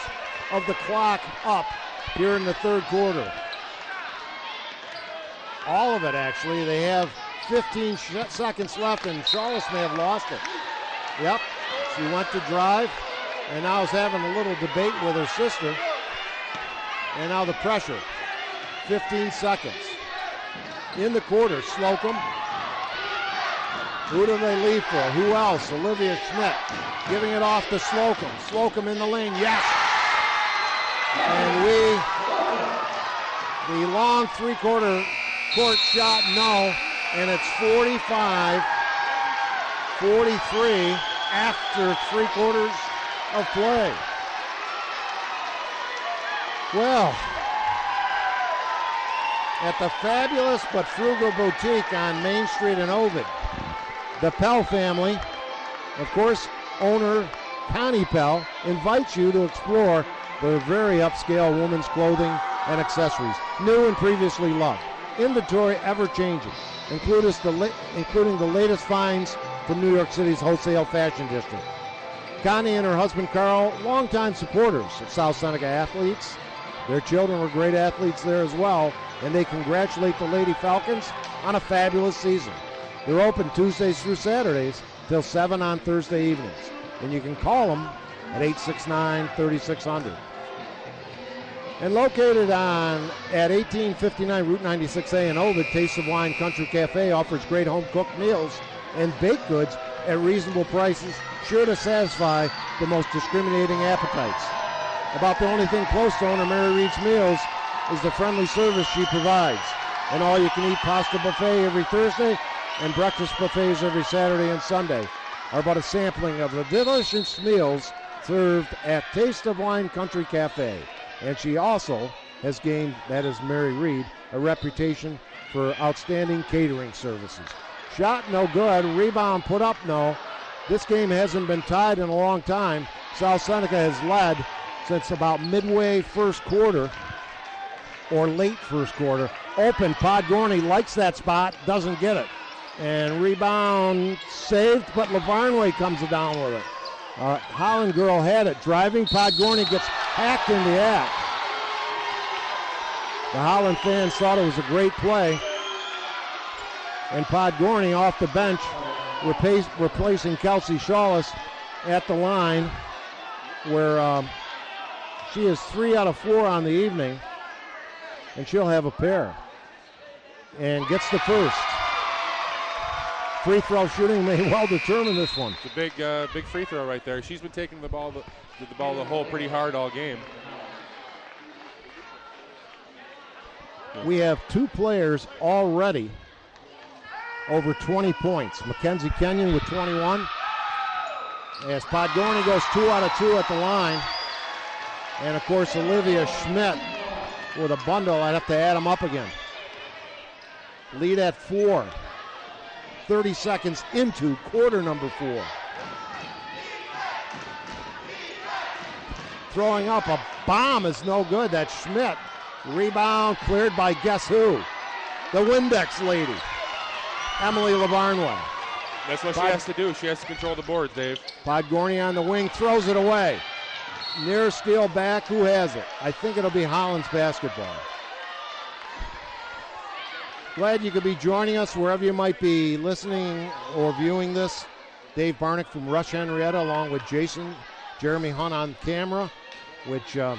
of the clock up here in the third quarter. All of it, actually. They have 15 seconds left, and Charles may have lost it. Yep, she went to drive, and now is having a little debate with her sister. And now the pressure. 15 seconds. In the quarter, Slocum. Who do they leave for? Who else? Olivia Schmidt giving it off to Slocum. Slocum in the lane, yes. And the long three-quarter court shot, no. And it's 45-43 after 3 quarters of play. Well, at the fabulous but frugal boutique on Main Street in Ovid, the Pell family, of course, owner Connie Pell, invites you to explore their very upscale women's clothing and accessories, new and previously loved. Inventory ever-changing, including the latest finds from New York City's wholesale fashion district. Connie and her husband Carl, longtime supporters of South Seneca athletes. Their children were great athletes there as well, and they congratulate the Lady Falcons on a fabulous season. They're open Tuesdays through Saturdays till 7 on Thursday evenings, and you can call them at 869-3600. And located at 1859 Route 96A in Ovid, Taste of Wine Country Cafe offers great home-cooked meals and baked goods at reasonable prices, sure to satisfy the most discriminating appetites. About the only thing close to owner Mary Reed's meals is the friendly service she provides. An all-you-can-eat pasta buffet every Thursday and breakfast buffets every Saturday and Sunday are but a sampling of the delicious meals served at Taste of Wine Country Cafe. And she also has gained, that is Mary Reed, a reputation for outstanding catering services. Shot no good, rebound put up no. This game hasn't been tied in a long time. South Seneca has led since about midway first quarter or late first quarter. Open, Podgorny likes that spot, doesn't get it. And rebound saved, but LaVarnway comes down with it. Holland girl had it. Driving, Podgorny gets hacked in the act. The Holland fans thought it was a great play. And Podgorny off the bench, replacing Kelsey Shawless at the line, where she is 3 out of 4 on the evening, and she'll have a pair. And gets the first. Free throw shooting may well determine this one. It's a big free throw right there. She's been taking the ball to the hole pretty hard all game. We have 2 players already over 20 points. Mackenzie Kenyon with 21. As Podgorny goes 2 out of 2 at the line. And of course Olivia Schmidt with a bundle. I'd have to add them up again. Lead at 4. 30 seconds into quarter number 4. Throwing up a bomb is no good. That's Schmidt. Rebound cleared by guess who? The Windex lady, Emily LaVarnway. That's what she has to do. She has to control the board, Dave. Podgorny on the wing, throws it away. Near steal back, who has it? I think it'll be Holland's basketball. Glad you could be joining us wherever you might be listening or viewing this. Dave Barnick from Rush-Henrietta, along with Jeremy Hunt on camera, which you'll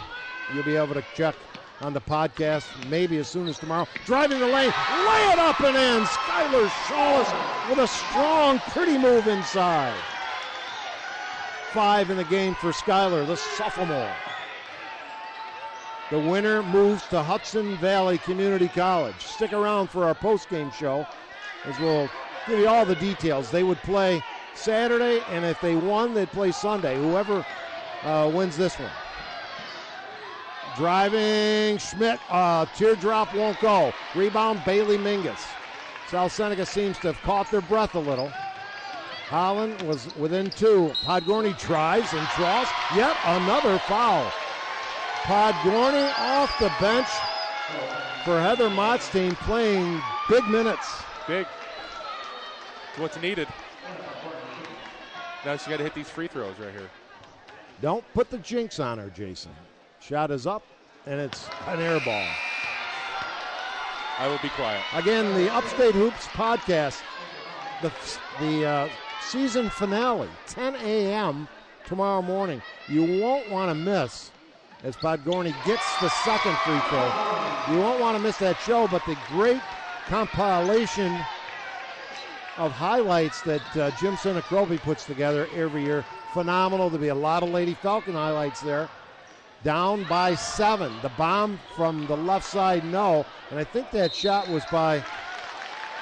be able to check on the podcast maybe as soon as tomorrow. Driving the lane, lay it up and in. Skylar Shawless with a strong, pretty move inside. 5 in the game for Skylar, the sophomore. The winner moves to Hudson Valley Community College. Stick around for our post-game show, as we'll give you all the details. They would play Saturday, and if they won, they'd play Sunday. Whoever wins this one. Driving, Schmidt, teardrop won't go. Rebound, Bailey Mingus. South Seneca seems to have caught their breath a little. Holland was within 2. Podgorny tries and draws. Yet another foul. Podgorny off the bench for Heather Mott's team, playing big minutes. Big. What's needed. Now she got to hit these free throws right here. Don't put the jinx on her, Jason. Shot is up, and it's an air ball. I will be quiet. Again, the Upstate Hoops podcast, the season finale, 10 a.m. tomorrow morning. You won't want to miss, as Podgorny gets the second free throw. You won't want to miss that show, but the great compilation of highlights that Jim Sinacrovi puts together every year. Phenomenal. There'll be a lot of Lady Falcon highlights there. Down by 7. The bomb from the left side, no. And I think that shot was by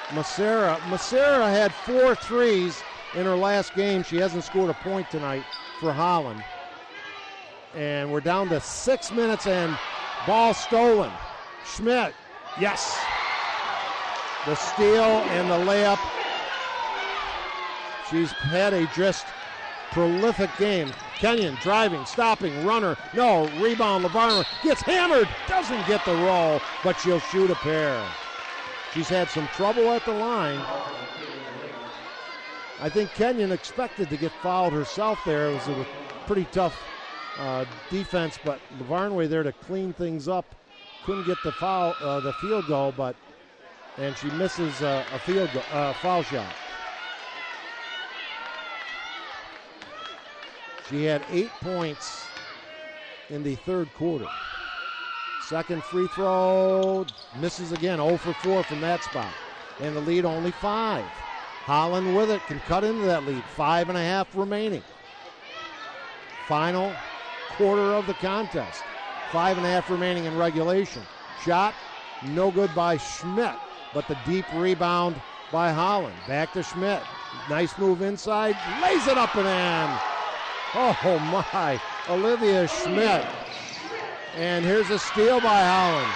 Macera. Macera had 4 threes in her last game. She hasn't scored a point tonight for Holland. And we're down to 6 minutes and ball stolen. Schmidt, yes. The steal and the layup. She's had a just prolific game. Kenyon driving, stopping, runner. No, rebound. LaVarner gets hammered. Doesn't get the roll, but she'll shoot a pair. She's had some trouble at the line. I think Kenyon expected to get fouled herself there. It was a pretty tough defense, but LaVarnway there to clean things up. Couldn't get the field goal, and she misses a foul shot. She had 8 points in the third quarter. Second free throw, misses again, 0 for 4 from that spot. And the lead only 5. Holland with it, can cut into that lead. 5.5 remaining. Final quarter of the contest. 5.5 remaining in regulation. Shot, no good by Schmidt, but the deep rebound by Holland. Back to Schmidt. Nice move inside, lays it up and in. Oh my, Olivia Schmidt. And here's a steal by Holland.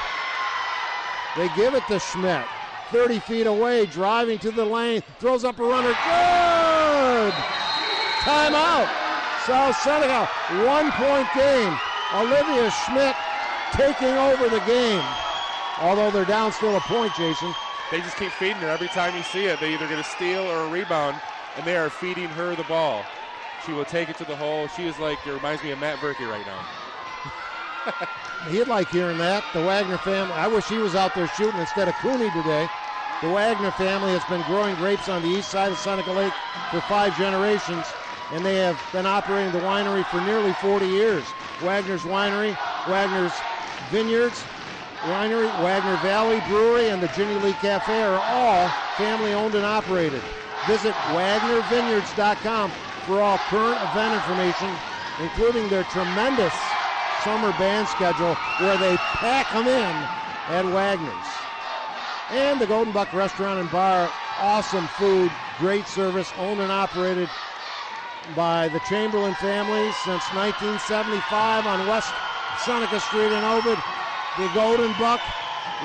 They give it to Schmidt. 30 feet away, driving to the lane, throws up a runner. Good! Timeout. South Seneca, 1-point game. Olivia Schmidt taking over the game. Although they're down still a point, Jason. They just keep feeding her. Every time you see it, they either get a steal or a rebound, and they are feeding her the ball. She will take it to the hole. She is like, it reminds me of Matt Berkey right now. He'd like hearing that. The Wagner family, I wish he was out there shooting instead of Cooney today. The Wagner family has been growing grapes on the east side of Seneca Lake for 5 generations, and they have been operating the winery for nearly 40 years. Wagner's Winery, Wagner's Vineyards Winery, Wagner Valley Brewery, and the Ginny Lee Cafe are all family owned and operated. Visit WagnerVineyards.com for all current event information, including their tremendous summer band schedule where they pack them in at Wagner's. And the Golden Buck Restaurant and Bar, awesome food, great service, owned and operated by the Chamberlain family since 1975 on West Seneca Street in Ovid. The Golden Buck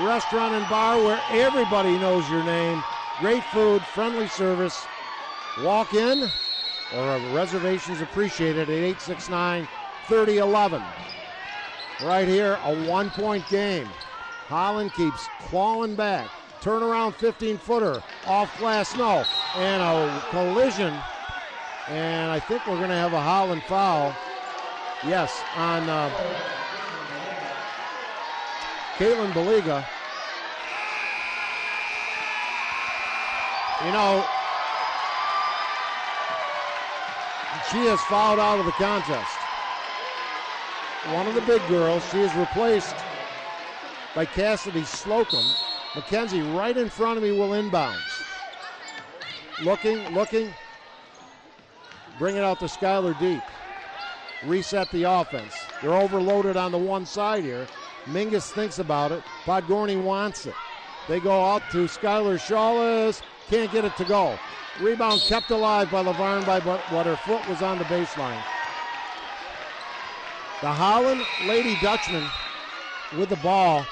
Restaurant and Bar, where everybody knows your name. Great food, friendly service. Walk in or reservations appreciated at 869-3011. Right here, a 1-point game. Holland keeps clawing back. Turnaround 15-footer off glass, no. And a collision. And I think we're going to have a Holland foul. Yes, on Caitlin Baliga. You know, She is fouled out of the contest. One of the big girls. She is replaced by Cassidy Slocum. Mackenzie right in front of me will inbounds. Looking. Bring it out to Skylar Deep. Reset the offense. They're overloaded on the one side here. Mingus thinks about it. Podgorny wants it. They go out to Skylar Shawless. Can't get it to go. Rebound kept alive by Lavarne by what her foot was on the baseline. The Holland Lady Dutchmen with the ball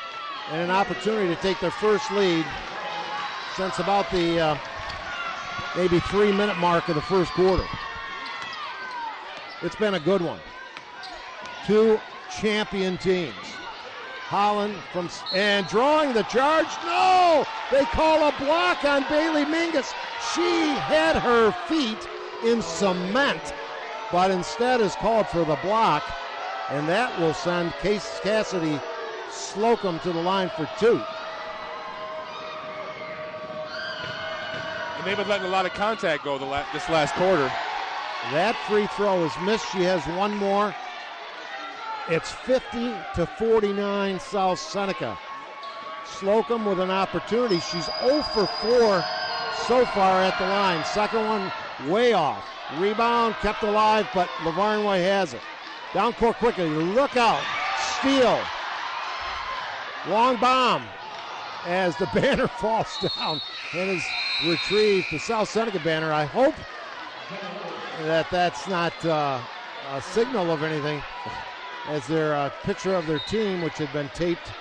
and an opportunity to take their first lead since about the maybe 3-minute mark of the first quarter. It's been a good one. Two champion teams. Holland and drawing the charge. No! They call a block on Bailey Mingus. She had her feet in cement, but instead is called for the block, and that will send Cassidy Slocum to the line for 2. And they've been letting a lot of contact go this last quarter. That free throw is missed. She has one more. It's 50-49 South Seneca. Slocum with an opportunity. She's 0 for 4 so far at the line. Second one way off. Rebound kept alive, but Lavarnway has it. Down court quickly. Look out. Steal. Long bomb as the banner falls down and is retrieved. The South Seneca banner. I hope that's not a signal of anything, as their picture of their team, which had been taped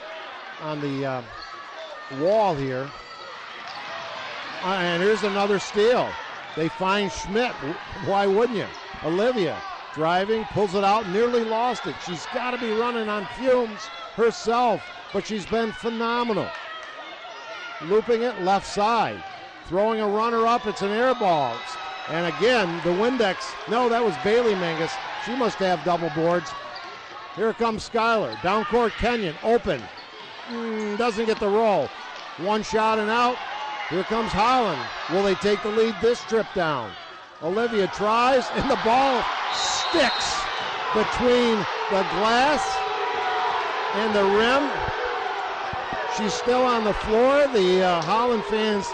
on the wall here. And here's another steal. They find Schmidt. Why wouldn't you? Olivia driving, pulls it out, nearly lost it. She's got to be running on fumes herself, but she's been phenomenal. Looping it left side. Throwing a runner up. It's an air ball. And again, the Windex. No, that was Bailey Mingus. She must have double boards. Here comes Skylar. Down court, Kenyon. Open. Doesn't get the roll. One shot and out. Here comes Holland. Will they take the lead this trip down? Olivia tries, and the ball sticks between the glass and the rim. She's still on the floor. The Holland fans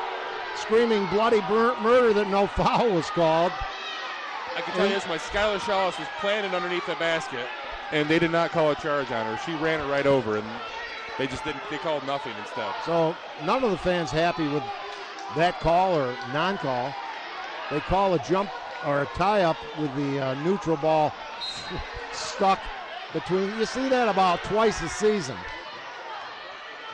screaming bloody murder that no foul was called. I can tell you this, my Skylar Shawless was planted underneath the basket, and they did not call a charge on her. She ran it right over, and they just didn't. They called nothing instead. So none of the fans happy with that call or non-call. They call a jump or a tie-up with the neutral ball stuck between. You see that about twice a season.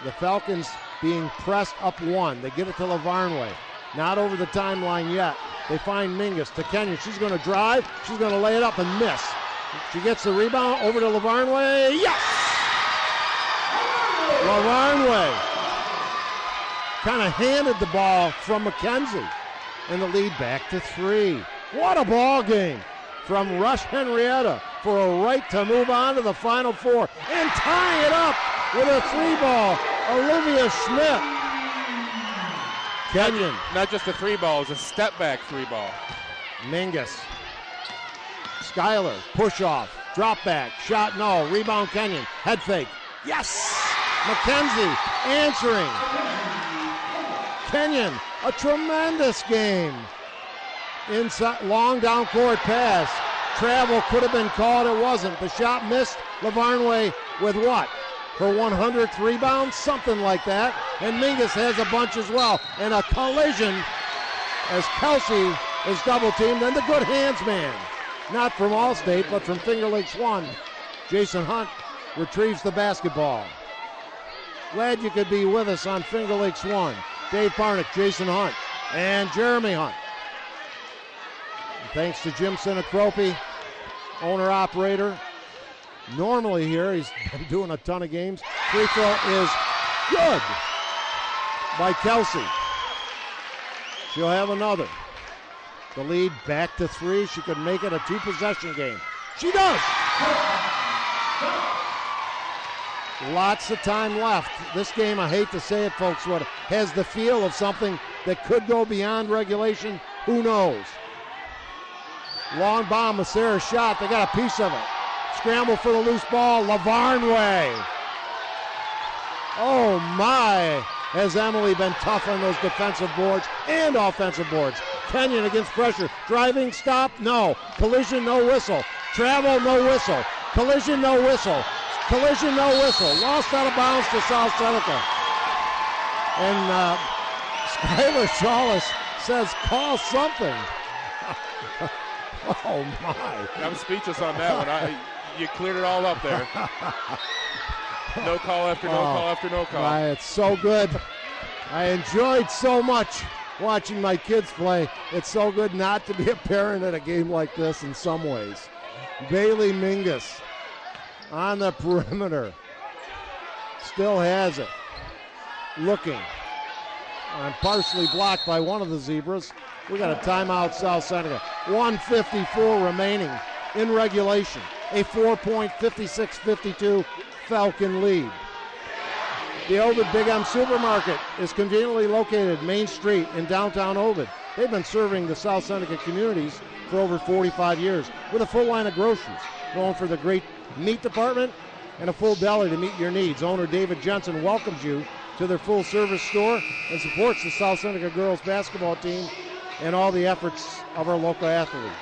The Falcons being pressed up one. They get it to Lavarnway. Not over the timeline yet. They find Mingus to Kenyon. She's going to drive. She's going to lay it up and miss. She gets the rebound over to Lavarnway. Yes! Lavarnway kind of handed the ball from Mackenzie. And the lead back to 3. What a ball game from Rush-Henrietta for a right to move on to the Final Four. And tying it up with a 3-ball, Olivia Schmidt. Kenyon. Not just a 3-ball, it's a step-back 3-ball. Mingus. Skylar, push off, drop back, shot no, rebound Kenyon, head fake. Yes! Mackenzie answering. Kenyon, a tremendous game. Inside, long down court pass. Travel could have been called, it wasn't. The shot missed. Lavarnway with what? Her 100th rebound? Something like that. And Mingus has a bunch as well. And a collision as Kelsey is double teamed. And the good hands man. Not from Allstate, but from Finger Lakes 1. Jason Hunt retrieves the basketball. Glad you could be with us on Finger Lakes 1. Dave Parnick, Jason Hunt, and Jeremy Hunt. And thanks to Jim Sinacropi, owner-operator. Normally here, he's been doing a ton of games. Free throw is good by Kelsey. She'll have another. The lead back to 3. She could make it a 2-possession game. She does! Lots of time left. This game, I hate to say it, folks, but has the feel of something that could go beyond regulation. Who knows? Long bomb, Massera's shot. They got a piece of it. Scramble for the loose ball. Lavarnway. Oh my, has Emily been tough on those defensive boards and offensive boards. Kenyon against pressure. Driving, stop, no. Collision, no whistle. Travel, no whistle. Collision, no whistle. Collision, no whistle. Lost out of bounds to South Seneca. And Skylar Chalice says, call something. Oh my. I'm speechless on that one. You cleared it all up there. No call after no call after no call. It's so good. I enjoyed so much watching my kids play. It's so good not to be a parent at a game like this in some ways. Bailey Mingus on the perimeter. Still has it. Looking. And partially blocked by one of the Zebras. We got a timeout, South Seneca. 1:54 remaining in regulation. A 4-point, 56-52 Falcon lead. The Ovid Big M Supermarket is conveniently located Main Street in downtown Ovid. They've been serving the South Seneca communities for over 45 years with a full line of groceries, known for the great meat department and a full deli to meet your needs. Owner David Jensen welcomes you to their full-service store and supports the South Seneca girls basketball team and all the efforts of our local athletes.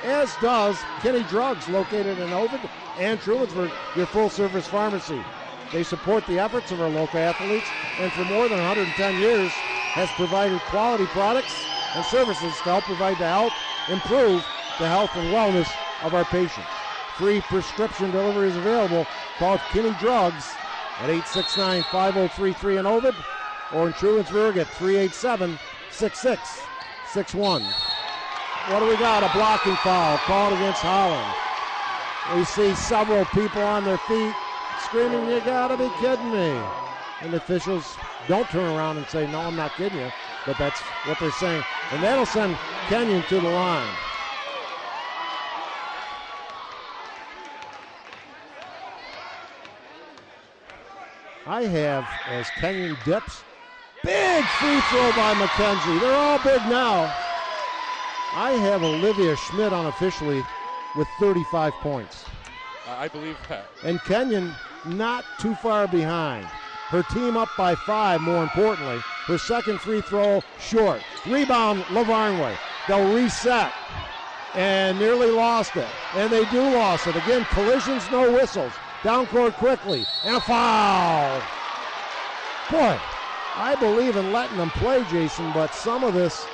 As does Kinney Drugs, located in Ovid and Trumansburg, your full-service pharmacy. They support the efforts of our local athletes and for more than 110 years has provided quality products and services to help provide the health, improve the health and wellness of our patients. Free prescription delivery is available. Call Kinney Drugs at 869-5033 in Ovid or in Trumansburg at 387-6661. What do we got? A blocking foul called against Holland. We see several people on their feet screaming, you gotta be kidding me. And the officials don't turn around and say, no, I'm not kidding you. But that's what they're saying. And that'll send Kenyon to the line. I have, as Kenyon dips, big free throw by McKenzie. They're all big now. I have Olivia Schmidt unofficially with 35 points. I believe that. And Kenyon not too far behind. Her team up by 5, more importantly. Her second free throw short. Rebound, Lavarnway. They'll reset. And nearly lost it. And they do lost it. Again, collisions, no whistles. Down court quickly. And a foul. Boy, I believe in letting them play, Jason, but some of this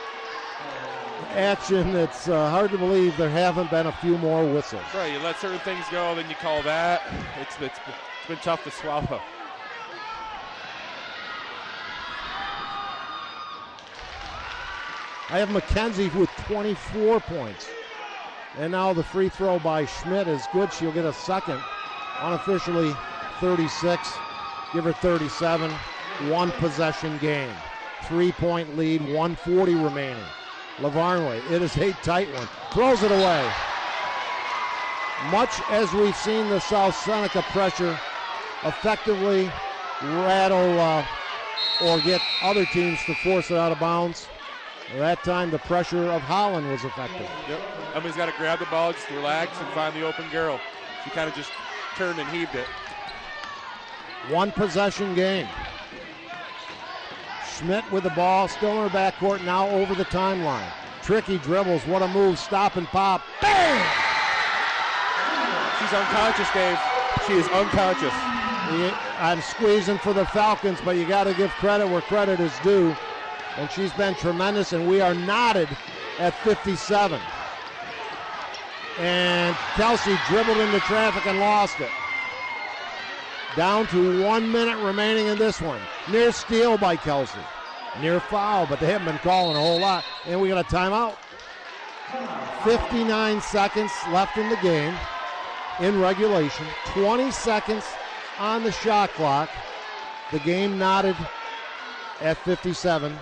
action, it's hard to believe there haven't been a few more whistles. Right, you let certain things go, then you call that. It's been tough to swallow. I have McKenzie with 24 points. And now the free throw by Schmidt is good. She'll get a second. Unofficially 36. Give her 37. One possession game. 3-point lead, 1:40 remaining. Lavarnway, it is a tight one. Throws it away. Much as we've seen the South Seneca pressure effectively rattle or get other teams to force it out of bounds, that time the pressure of Holland was effective. Yep. Emily's got to grab the ball, just relax and find the open girl. She kind of just turned and heaved it. One possession game. Schmidt with the ball, still in her backcourt, now over the timeline. Tricky dribbles, what a move, stop and pop. Bang! She's unconscious, Dave. She is unconscious. I'm squeezing for the Falcons, but you got to give credit where credit is due. And she's been tremendous, and we are knotted at 57. And Kelsey dribbled into traffic and lost it. Down to 1 minute remaining in this one. Near steal by Kelsey. Near foul, but they haven't been calling a whole lot. And we got a timeout. 59 seconds left in the game in regulation. 20 seconds on the shot clock. The game knotted at 57.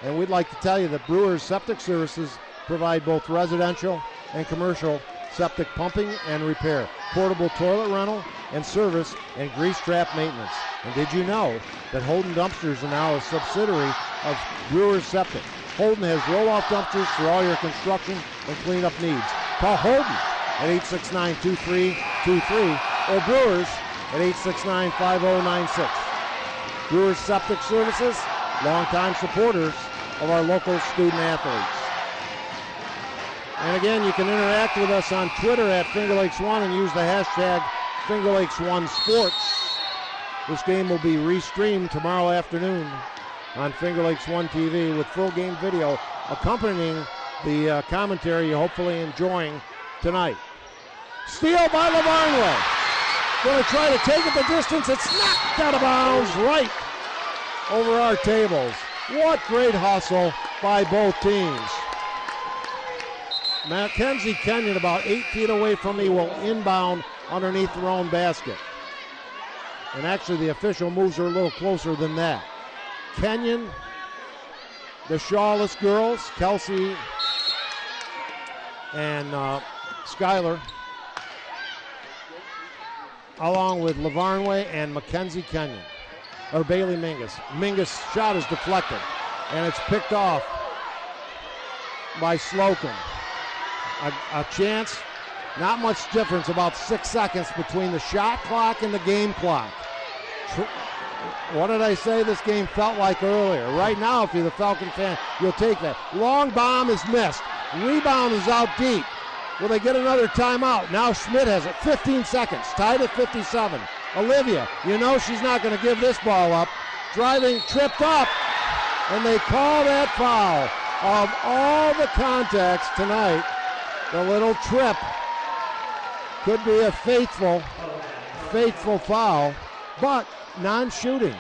And we'd like to tell you that Brewers Septic Services provide both residential and commercial septic pumping and repair, portable toilet rental and service, and grease trap maintenance. And did you know that Holden Dumpsters are now a subsidiary of Brewers Septic? Holden has roll-off dumpsters for all your construction and cleanup needs. Call Holden at 869-2323 or Brewers at 869-5096. Brewers Septic Services, longtime supporters of our local student athletes. And again, you can interact with us on Twitter at Finger Lakes One and use the hashtag Finger Lakes One Sports. This game will be restreamed tomorrow afternoon on Finger Lakes One TV with full game video accompanying the commentary you're hopefully enjoying tonight. Steal by LaVarnway. Going to try to take it the distance. It's knocked out of bounds right over our tables. What great hustle by both teams. Mackenzie Kenyon, about 8 feet away from me, will inbound underneath their own basket. And actually the official moves her a little closer than that. Kenyon, the Shawless girls, Kelsey and Skylar, along with LaVarnway and Mackenzie Kenyon, or Bailey Mingus. Mingus' shot is deflected, and it's picked off by Slocum. A chance, not much difference, about 6 seconds between the shot clock and the game clock. What did I say this game felt like earlier? Right now, if you're the Falcon fan, you'll take that. Long bomb is missed. Rebound is out deep. Will they get another timeout? Now Schmidt has it. 15 seconds, tied at 57. Olivia, you know she's not going to give this ball up. Driving, tripped up, and they call that foul. Of all the contacts tonight, the little trip could be a faithful foul, but non-shooting.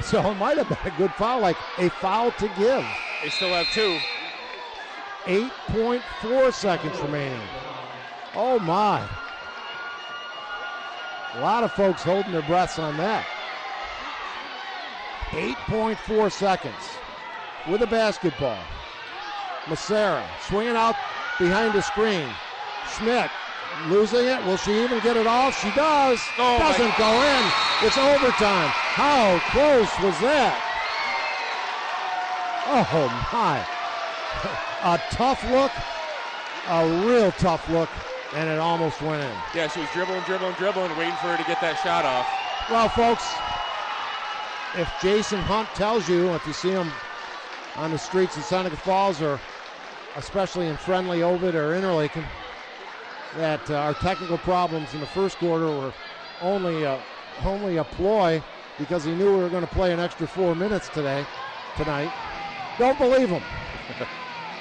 So it might have been a good foul, like a foul to give. They still have 2. 8.4 seconds remaining. Oh my. A lot of folks holding their breaths on that. 8.4 seconds with a basketball. Massera swinging out behind the screen. Schmidt losing it. Will she even get it off? She does. Oh, doesn't go in. It's overtime. How close was that? Oh my. A tough look, a real tough look, and it almost went in. Yeah, she was dribbling, waiting for her to get that shot off. Well, folks, if Jason Hunt tells you, if you see him on the streets of Seneca Falls, or especially in Friendly, Ovid, or Interlaken, that our technical problems in the first quarter were only a ploy because he knew we were going to play an extra 4 minutes tonight, don't believe him.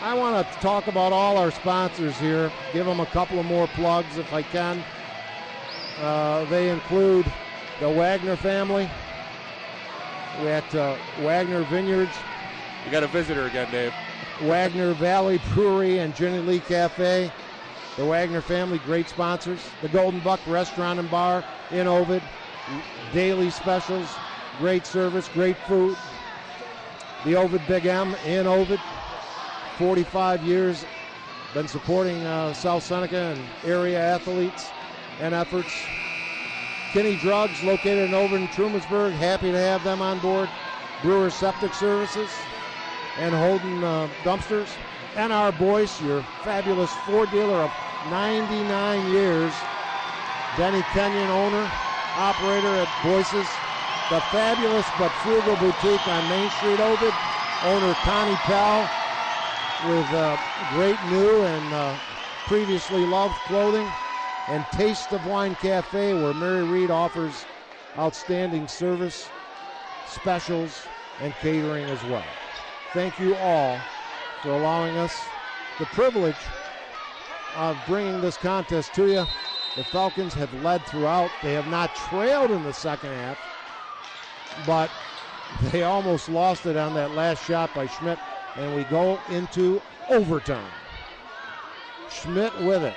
I want to talk about all our sponsors here, give them a couple of more plugs if I can. They include the Wagner family. We're at Wagner Vineyards. You got a visitor again, Dave. Wagner Valley Brewery and Ginny Lee Cafe. The Wagner family, great sponsors. The Golden Buck Restaurant and Bar in Ovid. Daily specials, great service, great food. The Ovid Big M in Ovid. 45 years, been supporting South Seneca and area athletes and efforts. Kinney Drugs, located in Ovid and Trumansburg, happy to have them on board. Brewers Septic Services and Holden Dumpsters. And our Boyce, your fabulous Ford dealer of 99 years. Denny Kenyon, owner, operator at Boyce's. The fabulous but frugal boutique on Main Street, Ovid. Owner Connie Pell, with great new and previously loved clothing, and Taste of Wine Cafe, where Mary Reed offers outstanding service, specials, and catering as well. Thank you all for allowing us the privilege of bringing this contest to you. The Falcons have led throughout. They have not trailed in the second half, but they almost lost it on that last shot by Schmidt. And we go into overtime. Schmidt with it.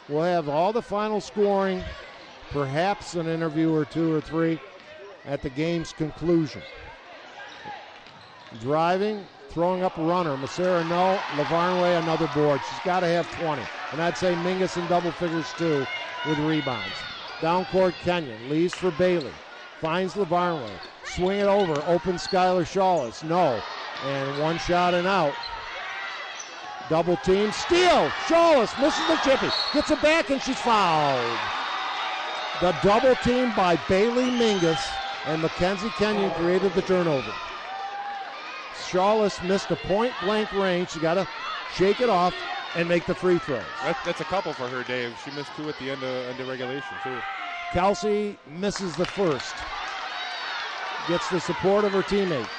We'll have all the final scoring, perhaps an interview or 2 or 3 at the game's conclusion. Driving, throwing up a runner. Massera, no. LaVarnway, another board. She's got to have 20. And I'd say Mingus in double figures too with rebounds. Down court, Kenyon leaves for Bailey. Finds LaVarnway. Swing it over. Open Skylar Shawless. No. And one shot and out. Double team, steal. Shawless misses the chippy. Gets it back and she's fouled. The double team by Bailey Mingus and Mackenzie Kenyon created the turnover. Shawless missed a point-blank range. She got to shake it off and make the free throws. That's a couple for her, Dave. She missed 2 at the end of regulation, too. Kelsey misses the first. Gets the support of her teammate.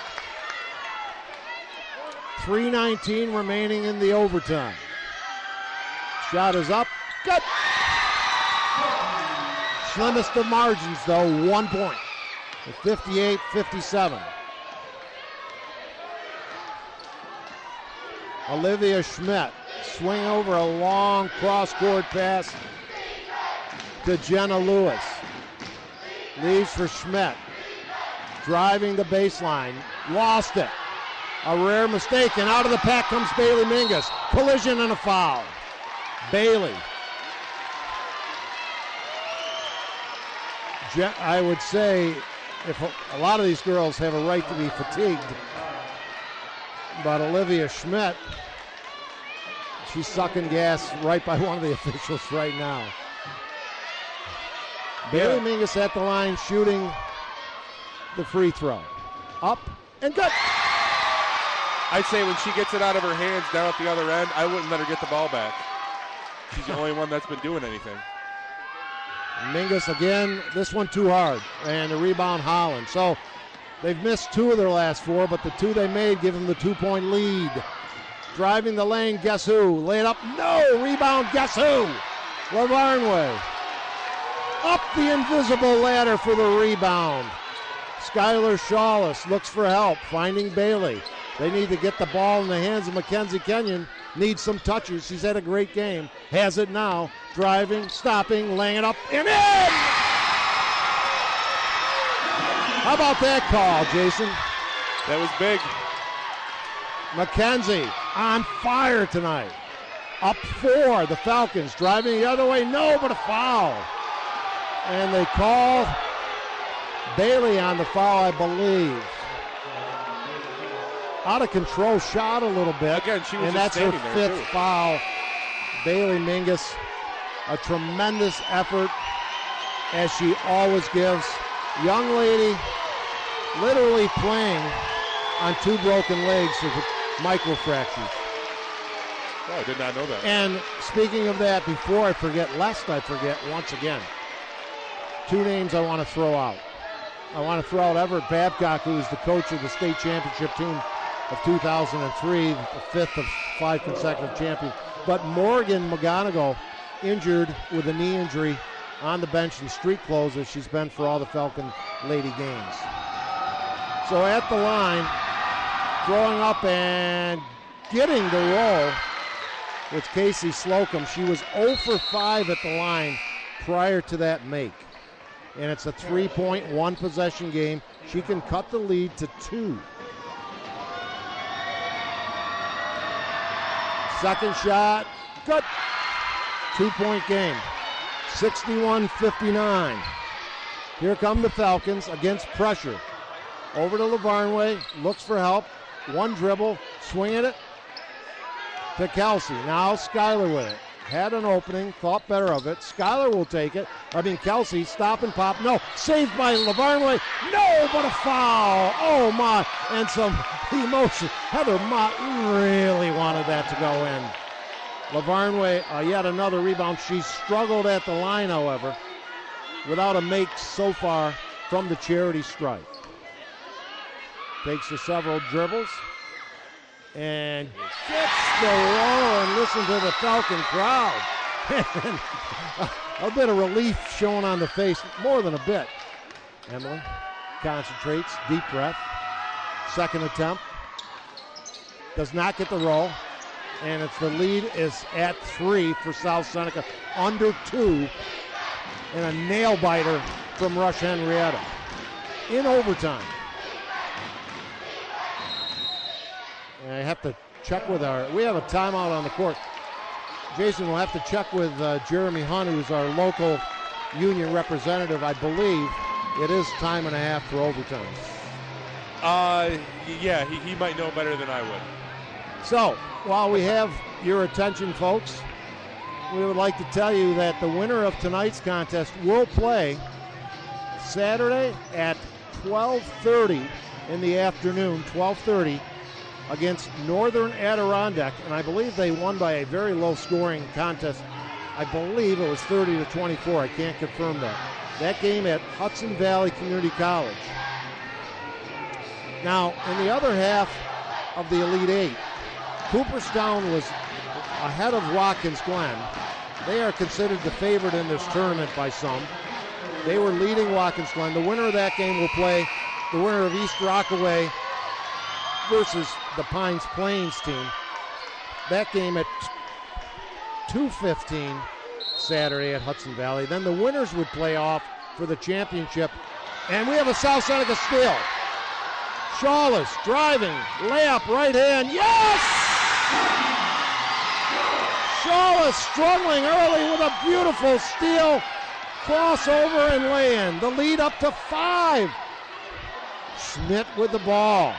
3:19 remaining in the overtime. Shot is up. Good. Slimmest of margins, though, 1 point. 58-57. Olivia Schmidt swing over a long cross-court pass to Jenna Lewis. Leaves for Schmidt. Driving the baseline. Lost it. A rare mistake, and out of the pack comes Bailey Mingus. Collision and a foul. Bailey. I would say if a lot of these girls have a right to be fatigued, but Olivia Schmidt, she's sucking gas right by one of the officials right now. Bailey Mingus at the line shooting the free throw. Up and good. I'd say when she gets it out of her hands down at the other end, I wouldn't let her get the ball back. She's the only one that's been doing anything. Mingus again, this one too hard, and the rebound Holland. So they've missed 2 of their last 4, but the 2 they made give them the 2-point lead. Driving the lane, guess who? Lay it up, no! Rebound, guess who? Lavarnway. Up the invisible ladder for the rebound. Skylar Shawless looks for help, finding Bailey. They need to get the ball in the hands of Mackenzie Kenyon. Needs some touches. She's had a great game. Has it now. Driving, stopping, laying it up, and in! How about that call, Jason? That was big. Mackenzie on fire tonight. Up 4, the Falcons driving the other way. No, but a foul. And they call Bailey on the foul, I believe. Out of control shot a little bit. Again, she was and just that's her standing there, 5th too. foul. Bailey Mingus, a tremendous effort, as she always gives. Young lady literally playing on 2 broken legs with microfractures. Oh, I did not know that. And speaking of that, before I forget, lest I forget once again, 2 names I want to throw out. I want to throw out Everett Babcock, who is the coach of the state championship team of 2003, the 5th of 5 consecutive champions. But Morgan McGonigal, injured with a knee injury, on the bench in street clothes as she's been for all the Falcon Lady games. So at the line, throwing up and getting the roll with Casey Slocum. She was 0 for 5 at the line prior to that make. And it's a 3-point, 1-possession game. She can cut the lead to 2. Second shot, good. 2-point game, 61-59. Here come the Falcons against pressure. Over to Lavarnway, looks for help. 1 dribble, swinging it to Kelsey. Now Skylar with it. Had an opening, thought better of it. Skylar will take it. Kelsey, stop and pop. No, saved by Lavarnway. No, but a foul. Oh, my. And some emotion. Heather Mott really wanted that to go in. Lavarnway, yet another rebound. She's struggled at the line, however, without a make so far from the charity stripe. Takes her several dribbles and gets the roll, and listen to the Falcon crowd. A bit of relief shown on the face, more than a bit. Emily concentrates, deep breath. Second attempt. Does not get the roll. And it's the lead is at 3 for South Seneca. Under 2. And a nail biter from Rush-Henrietta. In overtime. And I have to check with we have a timeout on the court. Jason will have to check with Jeremy Hunt, who's our local union representative. I believe it is time and a half for overtime. Yeah, he might know better than I would. So, while we have your attention, folks, we would like to tell you that the winner of tonight's contest will play Saturday at 12:30 in the afternoon, 12:30, against Northern Adirondack, and I believe they won by a very low-scoring contest. I believe it was 30-24. I can't confirm that. That game at Hudson Valley Community College. Now, in the other half of the Elite Eight, Cooperstown was ahead of Watkins Glen. They are considered the favorite in this tournament by some. They were leading Watkins Glen. The winner of that game will play the winner of East Rockaway versus the Pines Plains team. That game at 2:15 Saturday at Hudson Valley. Then the winners would play off for the championship. And we have a South Seneca steal. Shawless driving, layup, right hand, yes! Shawless struggling early with a beautiful steal, crossover and lay-in. The lead up to 5. Schmidt with the ball.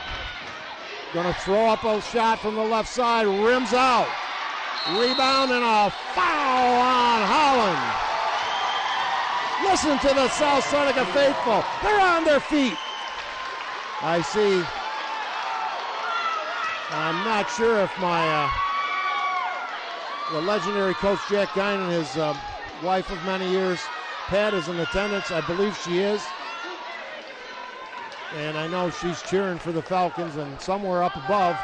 Going to throw up a shot from the left side, rims out. Rebound and a foul on Holland. Listen to the South Seneca faithful. They're on their feet. I see. I'm not sure if the legendary coach Jack Guinan, his wife of many years, Pat, is in attendance. I believe she is. And I know she's cheering for the Falcons, and somewhere up above,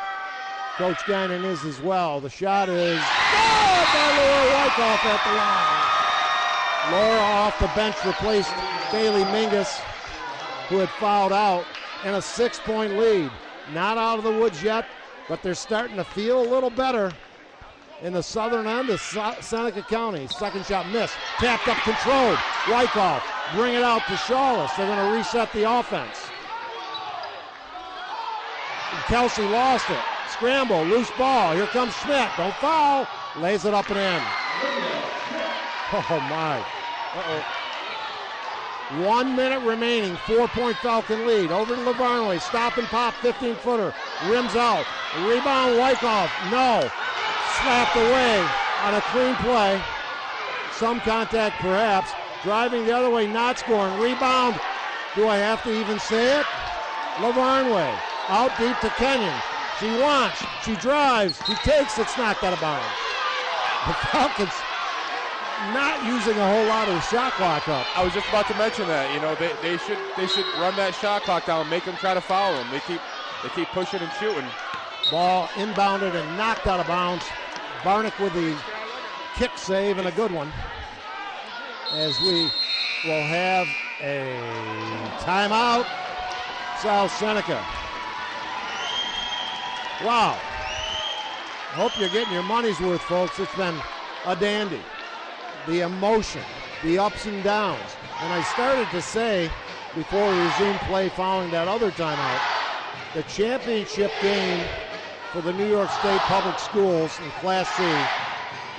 Coach Guinan is as well. The shot is good by Laura Wyckoff at the line. Laura off the bench replaced Bailey Mingus, who had fouled out, and a 6-point lead. Not out of the woods yet, but they're starting to feel a little better in the southern end of Seneca County. Second shot missed, tapped up, controlled. Wyckoff, bring it out to Shawless. They're going to reset the offense. And Kelsey lost it. Scramble, loose ball. Here comes Schmidt. Don't foul. Lays it up and in. Oh, my. Uh-oh. 1 minute remaining. 4-point Falcon lead. Over to Lavarnway. Stop and pop. 15-footer. Rims out. Rebound, Wyckoff. No. Slapped away on a clean play. Some contact, perhaps. Driving the other way, not scoring. Rebound. Do I have to even say it? Lavarnway. Out deep to Kenyon. She wants, she drives, she takes, it's knocked out of bounds. The Falcons not using a whole lot of the shot clock up. I was just about to mention that. You know, they should run that shot clock down, make them try to foul them. They keep pushing and shooting. Ball inbounded and knocked out of bounds. Barnick with the kick save and a good one. As we will have a timeout. South Seneca. Wow. Hope you're getting your money's worth, folks. It's been a dandy. The emotion, the ups and downs. And I started to say, before we resumed play following that other timeout, the championship game for the New York State Public Schools in Class C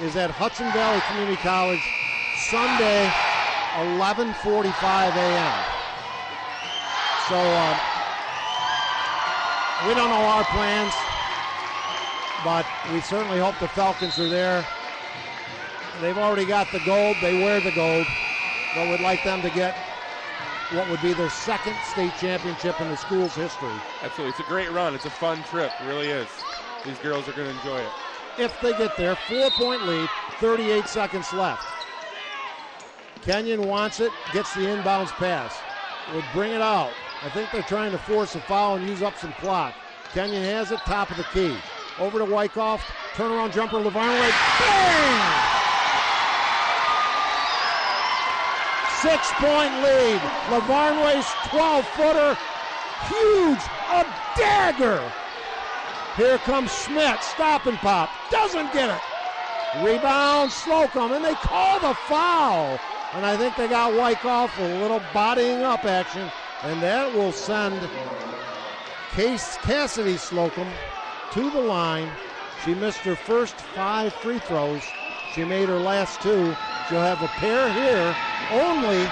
is at Hudson Valley Community College, Sunday, 11:45 a.m. So we don't know our plans, but we certainly hope the Falcons are there. They've already got the gold. They wear the gold. But we'd like them to get what would be their second state championship in the school's history. Absolutely. It's a great run. It's a fun trip. It really is. These girls are going to enjoy it. If they get there, 4-point lead, 38 seconds left. Kenyon wants it, gets the inbounds pass. Would bring it out. I think they're trying to force a foul and use up some clock. Kenyon has it, top of the key. Over to Wyckoff, turnaround jumper, Lavarnway, bang! 6-point lead. Lavarnway's 12-footer, huge, a dagger. Here comes Schmidt, stop and pop, doesn't get it. Rebound, Slocum, and they call the foul. And I think they got Wyckoff with a little bodying up action, and that will send Cassidy Slocum to the line. She missed her first 5 free throws. She made her last 2. She'll have a pair here. Only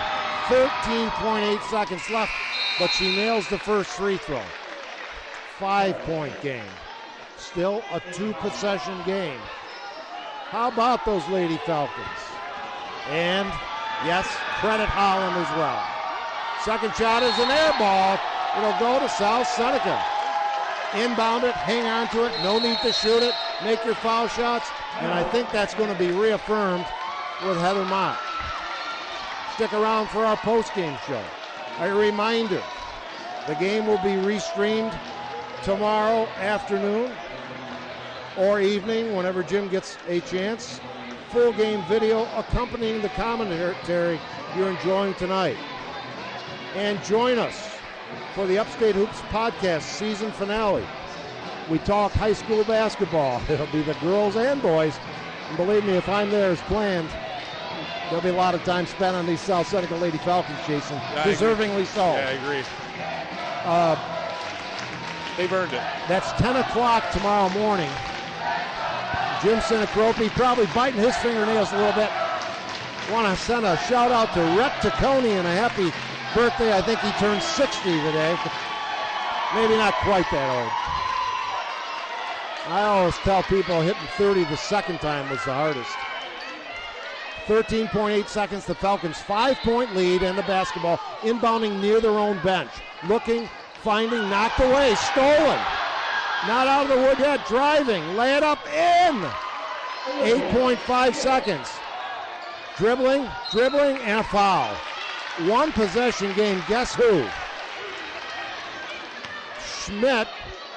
13.8 seconds left, but she nails the first free throw. 5-point game. Still a 2-possession game. How about those Lady Falcons? And, yes, credit Holland as well. Second shot is an air ball. It'll go to South Seneca. Inbound it, hang on to it, no need to shoot it, make your foul shots, and I think that's going to be reaffirmed with Heather Mott. Stick around for our post-game show. A reminder, the game will be restreamed tomorrow afternoon or evening whenever Jim gets a chance. Full game video accompanying the commentary you're enjoying tonight. And join us for the Upstate Hoops podcast season finale. We talk high school basketball. It'll be the girls and boys. And believe me, if I'm there as planned, there'll be a lot of time spent on these South Seneca Lady Falcons, Jason. Yeah, deservingly so. Yeah, I agree. They've earned it. That's 10 o'clock tomorrow morning. Jim Sinacropi probably biting his fingernails a little bit. Want to send a shout out to Rhett Taccone and a happy birthday. I think he turned 60 today. Maybe not quite that old. I always tell people hitting 30 the second time was the hardest. 13.8 seconds, the Falcons 5-point lead and the basketball inbounding near their own bench. Looking, finding, knocked away, stolen. Not out of the wood yet, driving, lay it up, in. 8.5 seconds. Dribbling, and a foul. One possession game, guess who? Schmidt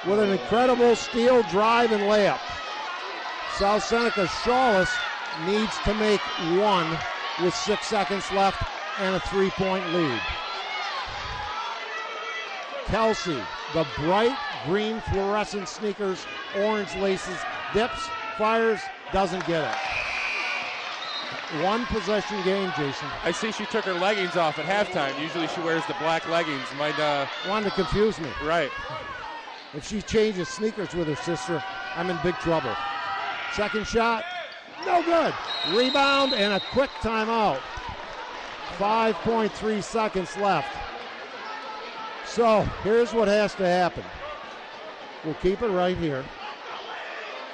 with an incredible steal, drive, and layup. South Seneca Shawless needs to make one with 6 seconds left and a 3-point lead. Kelsey, the bright green fluorescent sneakers, orange laces, dips, fires, doesn't get it. One possession game, Jason. I see she took her leggings off at halftime. Usually she wears the black leggings. Wanted to confuse me. Right. If she changes sneakers with her sister, I'm in big trouble. Second shot, no good. Rebound and a quick timeout. 5.3 seconds left. So here's what has to happen. We'll keep it right here.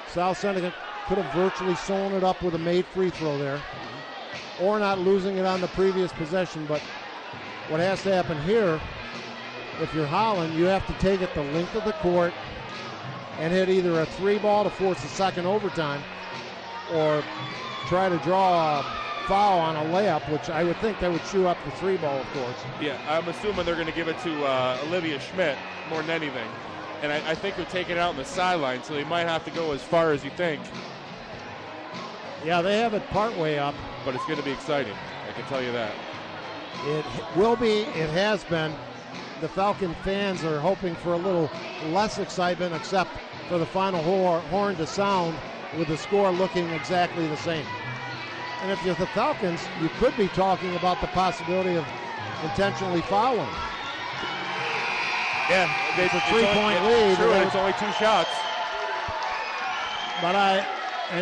South Seneca could have virtually sewn it up with a made free throw there, or not losing it on the previous possession. But what has to happen here, if you're Holland, you have to take it the length of the court and hit either a 3-ball to force a second overtime, or try to draw a foul on a layup, which I would think that would chew up the 3-ball, of course. Yeah, I'm assuming they're going to give it to Olivia Schmidt more than anything. And I think they're taking it out on the sideline, so they might have to go as far as you think. Yeah, they have it partway up. But it's going to be exciting, I can tell you that. It will be, it has been. The Falcon fans are hoping for a little less excitement, except for the final horn to sound with the score looking exactly the same. And if you're the Falcons, you could be talking about the possibility of intentionally fouling. Yeah, it's a 3-point lead. True, and it's only 2 shots. But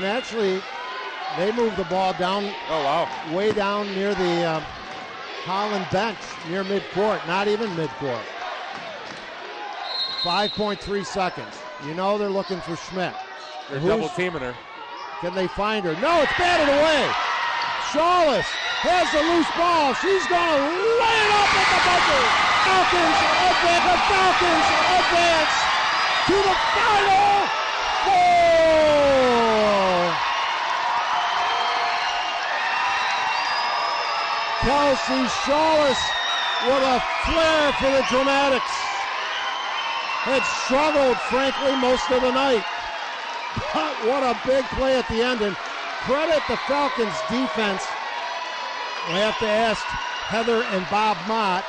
actually, they moved the ball down. Oh, wow. Way down near the Holland bench, near midcourt, not even midcourt. 5.3 seconds. You know they're looking for Schmidt. They're double teaming her. Can they find her? No, it's batted away. Shawless has the loose ball. She's going to lay it up at the buzzer. Falcons advance to the Final Four. Kelsey Shawless with a flair for the dramatics. Had struggled, frankly, most of the night. But what a big play at the end, and credit the Falcons defense. I have to ask Heather and Bob Mott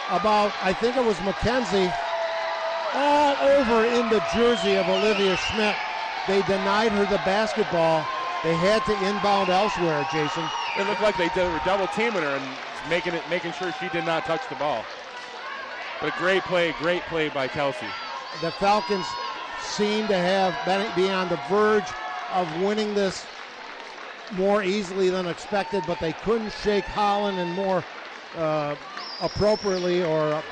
about, I think it was Mackenzie, all over in the jersey of Olivia Schmidt. They denied her the basketball. They had to inbound elsewhere, Jason. It looked like they were double teaming her and making sure she did not touch the ball. But a great play by Kelsey. The Falcons seem to have been on the verge of winning this more easily than expected, but they couldn't shake Holland, and more appropriately or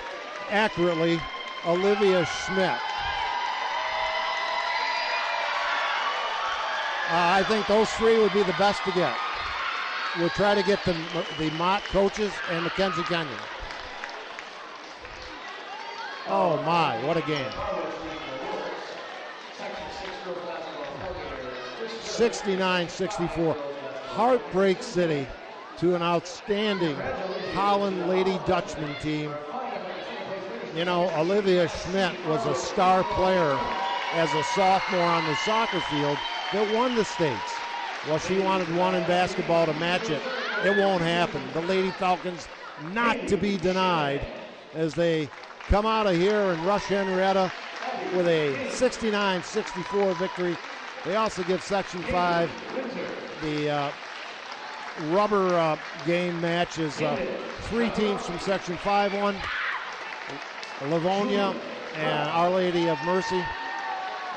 accurately, Olivia Schmidt. I think those three would be the best to get. We'll try to get the Mott coaches and Mackenzie Kenyon. Oh my, what a game. 69-64. Heartbreak City to an outstanding Holland Lady Dutchman team. You know, Olivia Schmidt was a star player as a sophomore on the soccer field that won the states. Well, she wanted one in basketball to match it. It won't happen. The Lady Falcons not to be denied as they come out of here in Rush-Henrietta with a 69-64 victory. They also give Section 5 the rubber game match is three teams from Section 5 won. Livonia and Our Lady of Mercy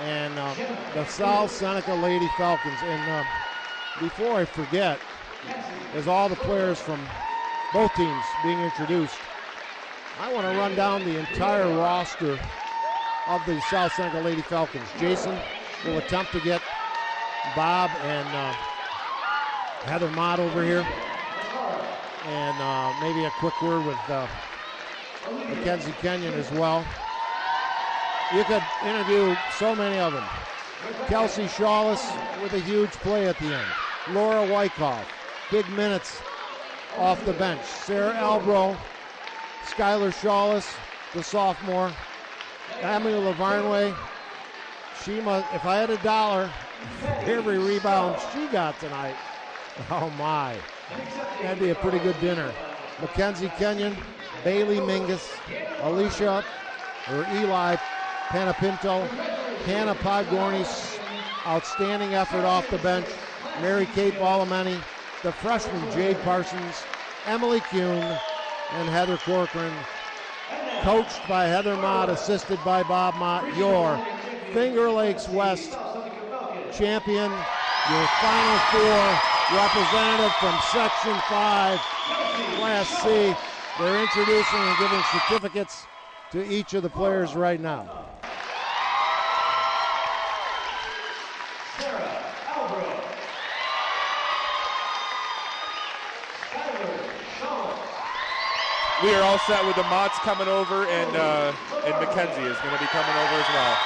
and the South Seneca Lady Falcons. And before I forget, as all the players from both teams being introduced, I want to run down the entire roster of the South Seneca Lady Falcons. Jason will attempt to get Bob and Heather Mott over here. And maybe a quick word with Mackenzie Kenyon as well. You could interview so many of them. Kelsey Shawless with a huge play at the end. Laura Wyckoff, big minutes off the bench. Sarah Albro, Skylar Shawless, the sophomore. Emily Lavarnway, she must, if I had $1 for every rebound she got tonight, oh my, that'd be a pretty good dinner. Mackenzie Kenyon, Bailey Mingus, Alicia or Eli Panapinto, Hannah Podgorny, outstanding effort off the bench. Mary Kate Ballameni, the freshman Jade Parsons, Emily Kuhn, and Heather Corcoran. Coached by Heather Mott, assisted by Bob Mott, your Finger Lakes West champion, your Final Four representative from Section 5, Class C. They're introducing and giving certificates to each of the players right now. We are all set with the Motts coming over, and Mackenzie is going to be coming over as well.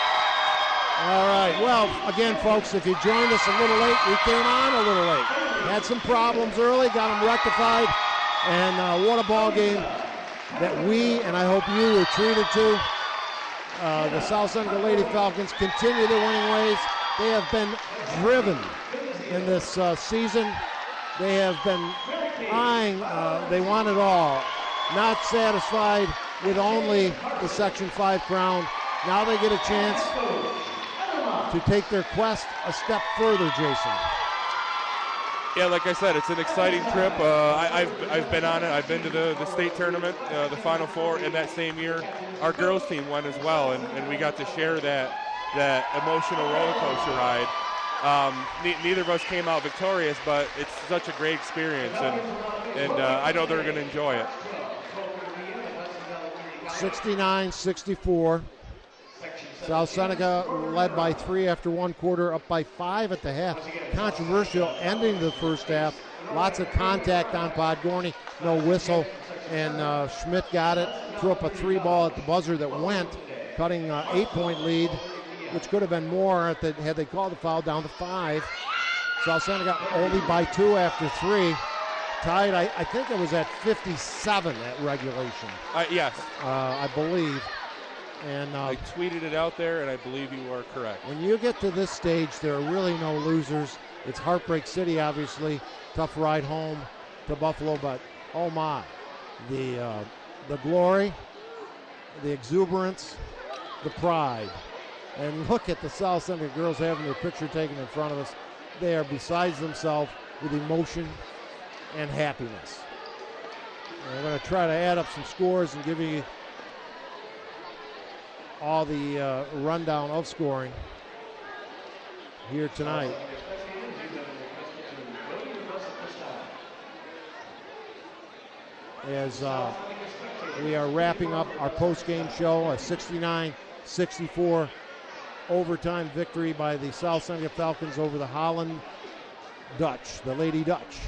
All right. Well, again, folks, if you joined us a little late, we came on a little late. Had some problems early, got them rectified, and what a ball game that we, and I hope you, were treated to. The South Seneca Lady Falcons continue their winning ways. They have been driven in this season. They have been eyeing, they want it all. Not satisfied with only the Section 5 crown. Now they get a chance to take their quest a step further, Jason. Yeah, like I said, it's an exciting trip. I've been on it. I've been to the state tournament, the Final Four, and that same year our girls team went as well, and we got to share that emotional roller coaster ride. Neither of us came out victorious, but it's such a great experience, and I know they're going to enjoy it. 69-64. South Seneca led by 3 after one quarter, up by 5 at the half. Controversial ending the first half. Lots of contact on Podgorny, no whistle, and Schmidt got it, threw up a 3-ball at the buzzer that went, cutting an 8-point lead, which could have been more had they called the foul, down to 5. South Seneca only by 2 after 3. Tied, I think it was at 57 at regulation. Yes. I believe. And I tweeted it out there, and I believe you are correct. When you get to this stage, there are really no losers. It's Heartbreak City, obviously. Tough ride home to Buffalo, but oh my. The glory, the exuberance, the pride. And look at the South Seneca girls having their picture taken in front of us. They are besides themselves with emotion and happiness. And we're going to try to add up some scores and give you all the rundown of scoring here tonight. As we are wrapping up our post-game show, a 69-64 overtime victory by the South Seneca Falcons over the Holland Dutch, the Lady Dutch,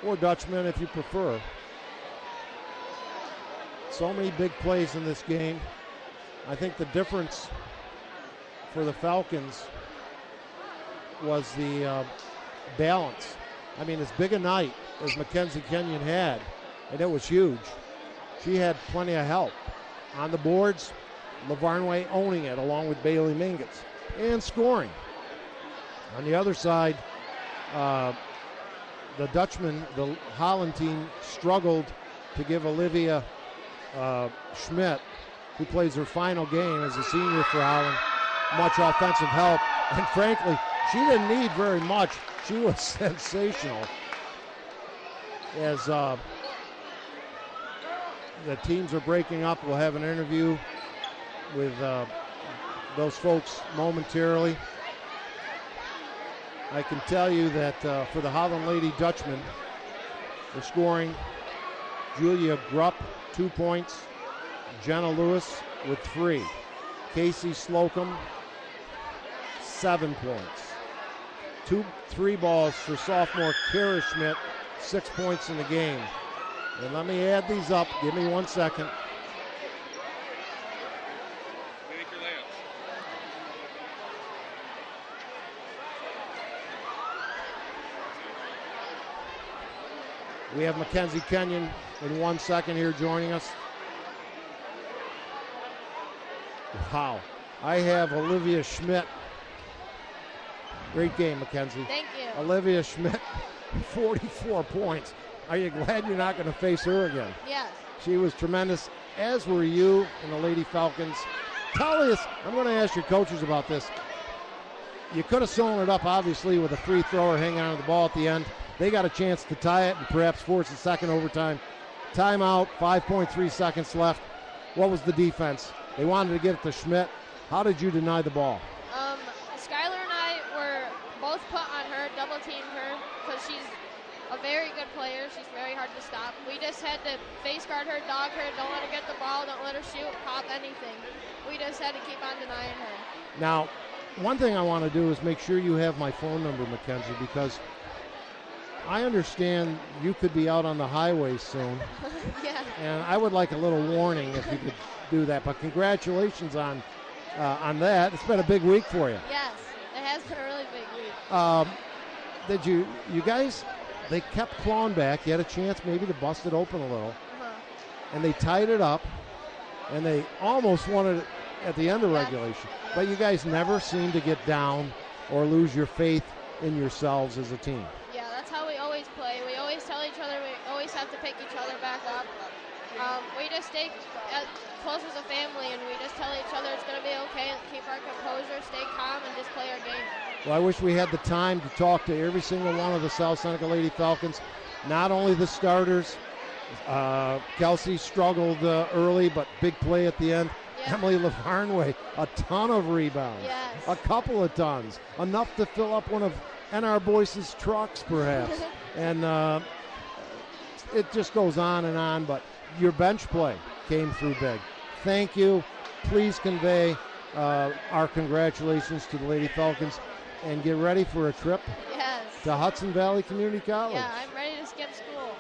or Dutchmen if you prefer. So many big plays in this game. I think the difference for the Falcons was the balance. I mean, as big a night as Mackenzie Kenyon had, and it was huge, she had plenty of help. On the boards, LaVarnway owning it along with Bailey Mingus and scoring. On the other side, the Dutchman, the Holland team, struggled to give Olivia Schmidt, who plays her final game as a senior for Holland, much offensive help. And frankly, she didn't need very much. She was sensational. As the teams are breaking up, we'll have an interview with those folks momentarily. I can tell you that for the Holland Lady Dutchmen, they're scoring Julia Grupp, 2 points, Jenna Lewis with 3, Casey Slocum, 7 points, 3 balls for sophomore Kara Schmidt, 6 points in the game. And let me add these up. Give me 1 second. We have Mackenzie Kenyon in 1 second here joining us. Wow. I have Olivia Schmidt. Great game, Mackenzie. Thank you. Olivia Schmidt, 44 points. Are you glad you're not going to face her again? Yes. She was tremendous, as were you and the Lady Falcons. Tell us, I'm going to ask your coaches about this. You could have sewn it up, obviously, with a free thrower hanging on to the ball at the end. They got a chance to tie it and perhaps force a second overtime. Timeout, 5.3 seconds left. What was the defense? They wanted to get it to Schmidt. How did you deny the ball? Skylar and I were both put on her, double teamed her, because she's a very good player. She's very hard to stop. We just had to face guard her, dog her, don't let her get the ball, don't let her shoot, pop, anything. We just had to keep on denying her. Now, one thing I want to do is make sure you have my phone number, Mackenzie, because I understand you could be out on the highway soon. Yeah. And I would like a little warning if you could do that. But congratulations on that. It's been a big week for you. Yes, it has been a really big week. Did you guys, they kept clawing back. You had a chance maybe to bust it open a little. And they tied it up. And they almost won it at the end of regulation. But you guys never seem to get down or lose your faith in yourselves as a team. Yeah, that's how we always play. We always tell each other we always have to pick each other back up. We just stay close as a family, and we just tell each other it's going to be okay, and keep our composure, stay calm, and just play our game. Well, I wish we had the time to talk to every single one of the South Seneca Lady Falcons, not only the starters. Kelsey struggled early, but big play at the end. Yep. Emily LaVarnway, a ton of rebounds. Yes. A couple of tons. Enough to fill up one of N.R. Boyce's trucks, perhaps. And it just goes on, but your bench play came through big. Thank you. Please convey our congratulations to the Lady Falcons and get ready for a trip to Hudson Valley Community College. Yeah, I'm ready to skip school.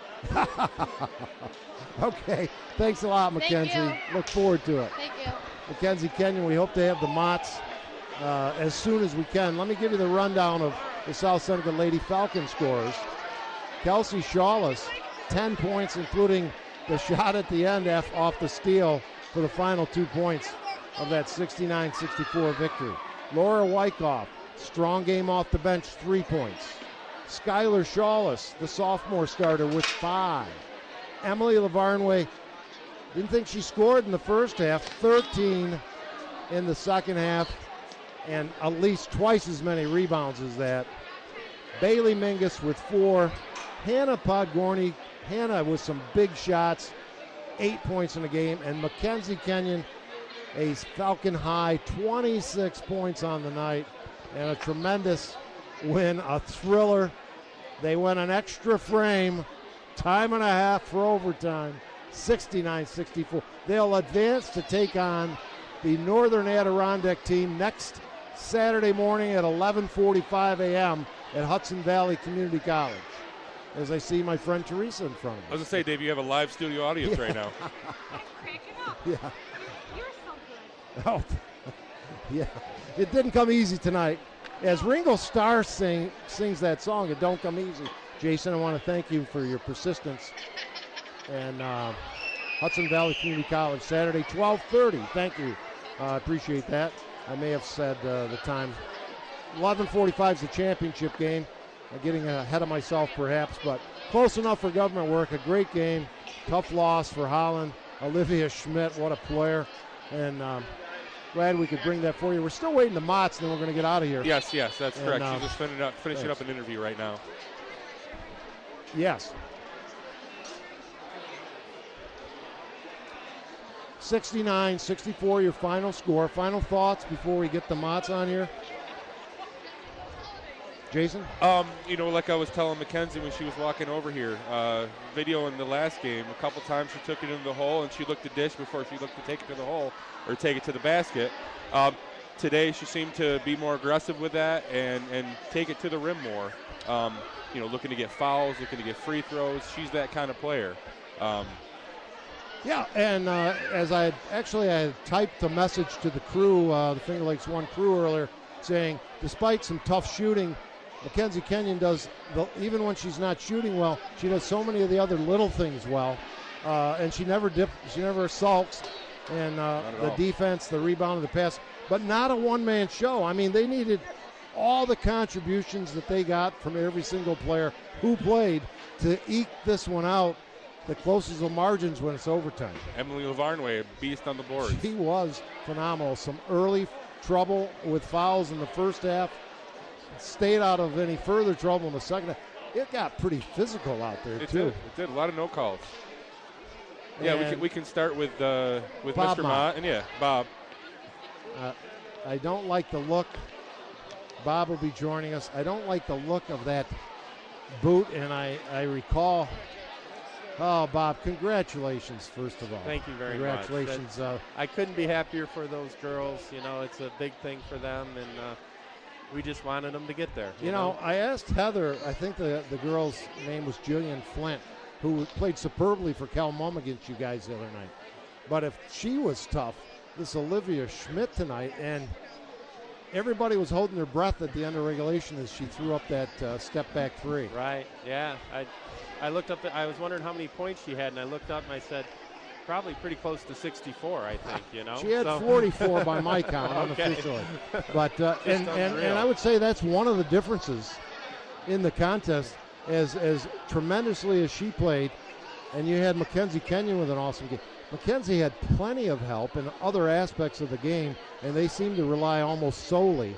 Okay. Thanks a lot, Mackenzie. Thank you. Look forward to it. Thank you. Mackenzie Kenyon, we hope to have the Mott's as soon as we can. Let me give you the rundown of the South Seneca Lady Falcon scores. Kelsey Shawless, 10 points, including the shot at the end off the steal for the final 2 points of that 69-64 victory. Laura Wyckoff, strong game off the bench, 3 points. Skylar Shawless, the sophomore starter, with 5. Emily LaVarnway, didn't think she scored in the first half, 13 in the second half, and at least twice as many rebounds as that. Bailey Mingus with 4. Hannah Podgorny, Hannah with some big shots, 8 points in the game, and Mackenzie Kenyon, a Falcon high, 26 points on the night, and a tremendous win, a thriller. They went an extra frame, time and a half for overtime, 69-64. They'll advance to take on the Northern Adirondack team next Saturday morning at 11:45 a.m. at Hudson Valley Community College. As I see my friend Teresa in front of me. I was going to say, Dave, you have a live studio audience right now. Yeah. Oh, yeah. It didn't come easy tonight. As Ringo Starr sings that song, it don't come easy. Jason, I want to thank you for your persistence. And Hudson Valley Community College, Saturday, 12:30. Thank you. I appreciate that. I may have said the time. 11:45 is the championship game. Getting ahead of myself perhaps, but close enough for government work. A great game. Tough loss for Holland. Olivia Schmidt, what a player. And glad we could bring that for you. We're still waiting to Motts, and then we're going to get out of here. Yes, that's correct. She's just finishing up an interview right now. Yes. 69-64, your final score. Final thoughts before we get the Motts on here? Jason? Like I was telling Mackenzie when she was walking over here, video in the last game, a couple times she took it into the hole and she looked to dish before she looked to take it to the hole or take it to the basket. Today she seemed to be more aggressive with that and take it to the rim more. Looking to get fouls, looking to get free throws. She's that kind of player. Yeah, and as I had typed a message to the crew, the Finger Lakes 1 crew earlier, saying despite some tough shooting, Mackenzie Kenyon does, even when she's not shooting well, she does so many of the other little things well, and she never sulks, and the defense, the rebound, the pass, but not a one-man show. I mean, they needed all the contributions that they got from every single player who played to eke this one out the closest of margins when it's overtime. Emily Lavarnway, a beast on the board. She was phenomenal. Some early trouble with fouls in the first half. Stayed out of any further trouble in the second half. It got pretty physical out there, too. It did. A lot of no calls. Yeah, we can start with Bob Mr. Mott. And, Bob. I don't like the look. Bob will be joining us. I don't like the look of that boot, and I recall. Oh, Bob, congratulations, first of all. Thank you very much. Congratulations. I couldn't be happier for those girls. It's a big thing for them, and we just wanted them to get there. You know, I asked Heather, I think the girl's name was Jillian Flint, who played superbly for Cal Mum against you guys the other night. But if she was tough, this Olivia Schmidt tonight, and everybody was holding their breath at the end of regulation as she threw up that step-back three. Right, yeah. I looked up, I was wondering how many points she had, and I looked up and I said, probably pretty close to 64, I think, She had 44 by my count, unofficially. But and I would say that's one of the differences in the contest, as tremendously as she played, and you had Mackenzie Kenyon with an awesome game. Mackenzie had plenty of help in other aspects of the game, and they seemed to rely almost solely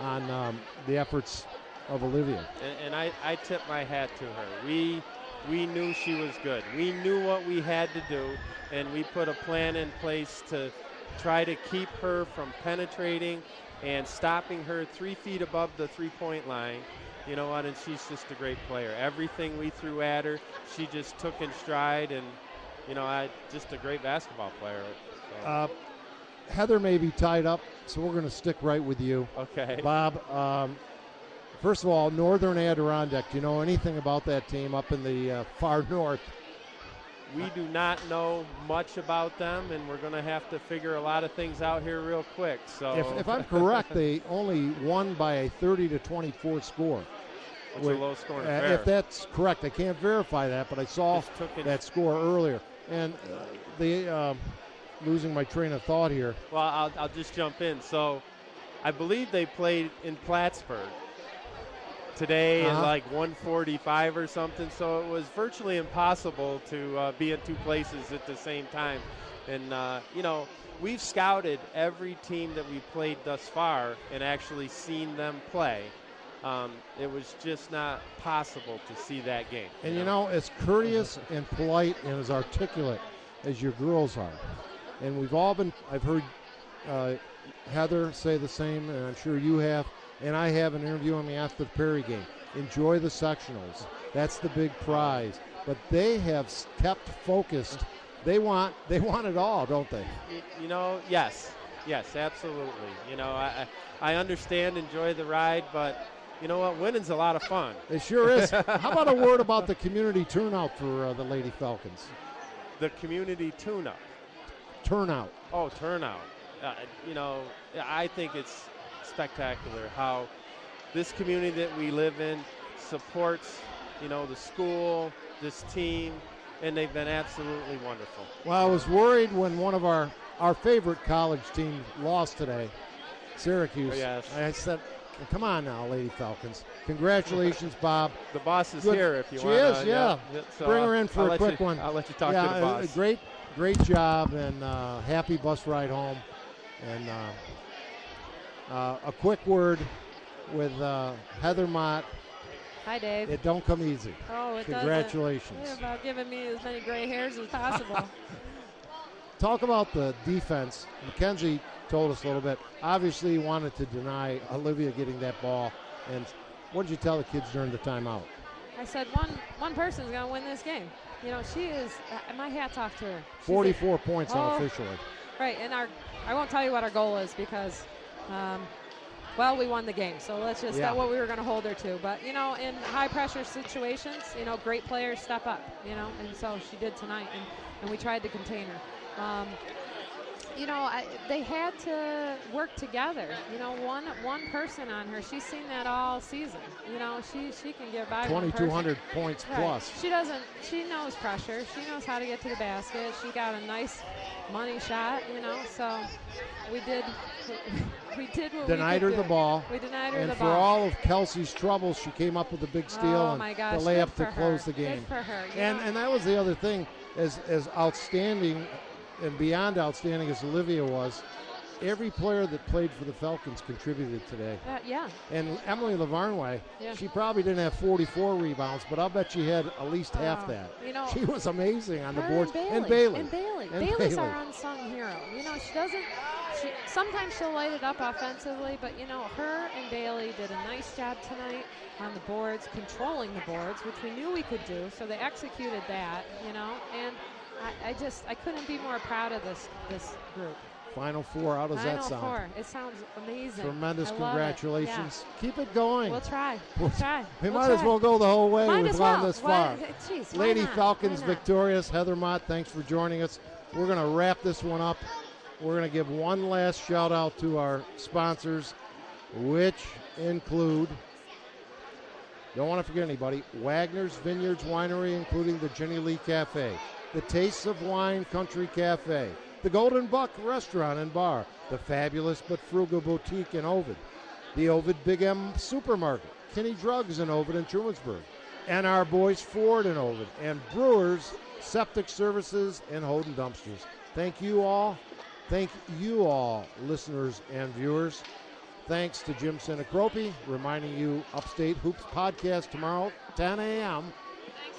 on the efforts of Olivia. And I tip my hat to her. We knew she was good. We knew what we had to do, and we put a plan in place to try to keep her from penetrating and stopping her 3 feet above the three-point line. You know what? And she's just a great player. Everything we threw at her, she just took in stride, and just a great basketball player. So. Heather may be tied up, so we're going to stick right with you. Okay. Bob, first of all, Northern Adirondack, do you know anything about that team up in the far north? We do not know much about them, and we're going to have to figure a lot of things out here real quick. So, if I'm correct, they only won by a 30-24 score. That's a low scoring affair. If that's correct, I can't verify that, but I saw that score earlier. And losing my train of thought here. Well, I'll just jump in. So, I believe they played in Plattsburgh today at like 1:45 or something, so it was virtually impossible to be in two places at the same time. And we've scouted every team that we played thus far and actually seen them play. It was just not possible to see that game. And as courteous and polite and as articulate as your girls are, and I've heard Heather say the same, and I'm sure you have. And I have an interview on me after the Perry game. Enjoy the sectionals. That's the big prize. But they have kept focused. They want it all, don't they? Yes. Yes, absolutely. You know, I understand, enjoy the ride, but you know what? Winning's a lot of fun. It sure is. How about a word about the community turnout for the Lady Falcons? The community tune-up. Turnout. Oh, turnout. You know, I think it's spectacular how this community that we live in supports, you know, the school, this team, and they've been absolutely wonderful. Well, I was worried when one of our favorite college teams lost today, Syracuse. Oh, yes. I said, come on now, Lady Falcons. Congratulations, Bob. The boss is Good. here if you she want. She is, yeah. So bring her in for a quick one. I'll let you talk to the boss. Great job, and happy bus ride home. And a quick word with Heather Mott. Hi, Dave. It don't come easy. Oh, it Congratulations. doesn't. About giving me as many gray hairs as possible. Talk about the defense. Mackenzie told us a little bit. Obviously, he wanted to deny Olivia getting that ball. And what did you tell the kids during the timeout? I said one person's going to win this game. You know, she is, my hat's off to her. 44 points unofficially. Right, and I won't tell you what our goal is because, well, we won the game. So let's just, that's what we were going to hold her to. But, you know, in high-pressure situations, you know, great players step up, you know, and so she did tonight, and we tried to contain her. You know, they had to work together. You know, one person on her. She's seen that all season. You know, she can get by 2,200 points plus. She knows pressure. She knows how to get to the basket. She got a nice money shot, you know, so we did what denied we her could the do. ball. We denied her and the for ball. all of Kelsey's troubles, she came up with a big steal and the layup to close the game. Good for her. And that was the other thing, as outstanding and beyond outstanding as Olivia was, every player that played for the Falcons contributed today. Yeah. And Emily Lavarnway, she probably didn't have 44 rebounds, but I'll bet she had at least half that. You know, she was amazing on the boards. And Bailey. Bailey's our unsung hero. You know, sometimes she'll light it up offensively, but, you know, her and Bailey did a nice job tonight on the boards, controlling the boards, which we knew we could do, so they executed that, you know, and I couldn't be more proud of this group. Final four, how does that sound? Final four, it sounds amazing. Tremendous, congratulations. Keep it going. We'll try. We might as well go the whole way. We've gone this far. Geez, Lady Falcons victorious. Heather Mott, thanks for joining us. We're going to wrap this one up. We're going to give one last shout out to our sponsors, which include, don't want to forget anybody, Wagner's Vineyards Winery, including the Jenny Lee Cafe, the Tastes of Wine Country Cafe, the Golden Buck Restaurant and Bar, the Fabulous but Frugal Boutique in Ovid, the Ovid Big M Supermarket, Kinney Drugs in Ovid and Trumansburg, and our boys Ford in Ovid, and Brewers Septic Services and Holden Dumpsters. Thank you all. Thank you all, listeners and viewers. Thanks to Jim Sinacropi, reminding you Upstate Hoops podcast tomorrow, 10 a.m.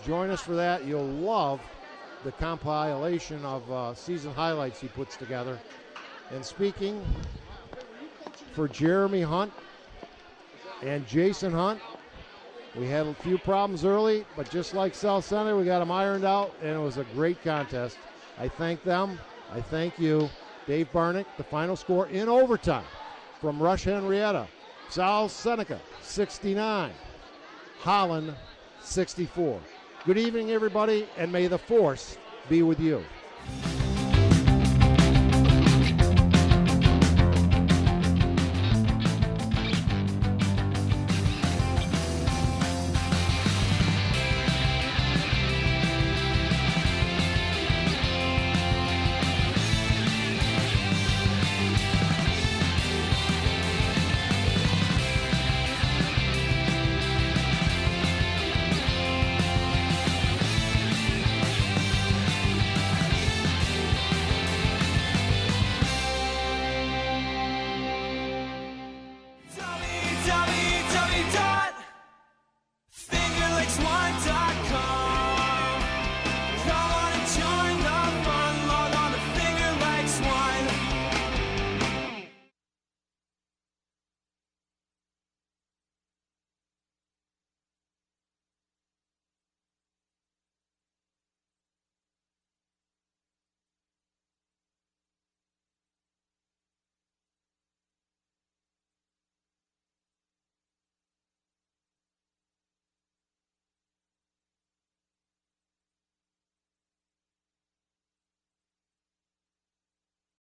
Join us for that. You'll love the compilation of season highlights he puts together. And speaking for Jeremy Hunt and Jason Hunt, we had a few problems early, but just like South Center, we got them ironed out, and it was a great contest. I thank them. I thank you. Dave Barnick, the final score in overtime from Rush-Henrietta. South Seneca, 69. Holland, 64. Good evening, everybody, and may the force be with you.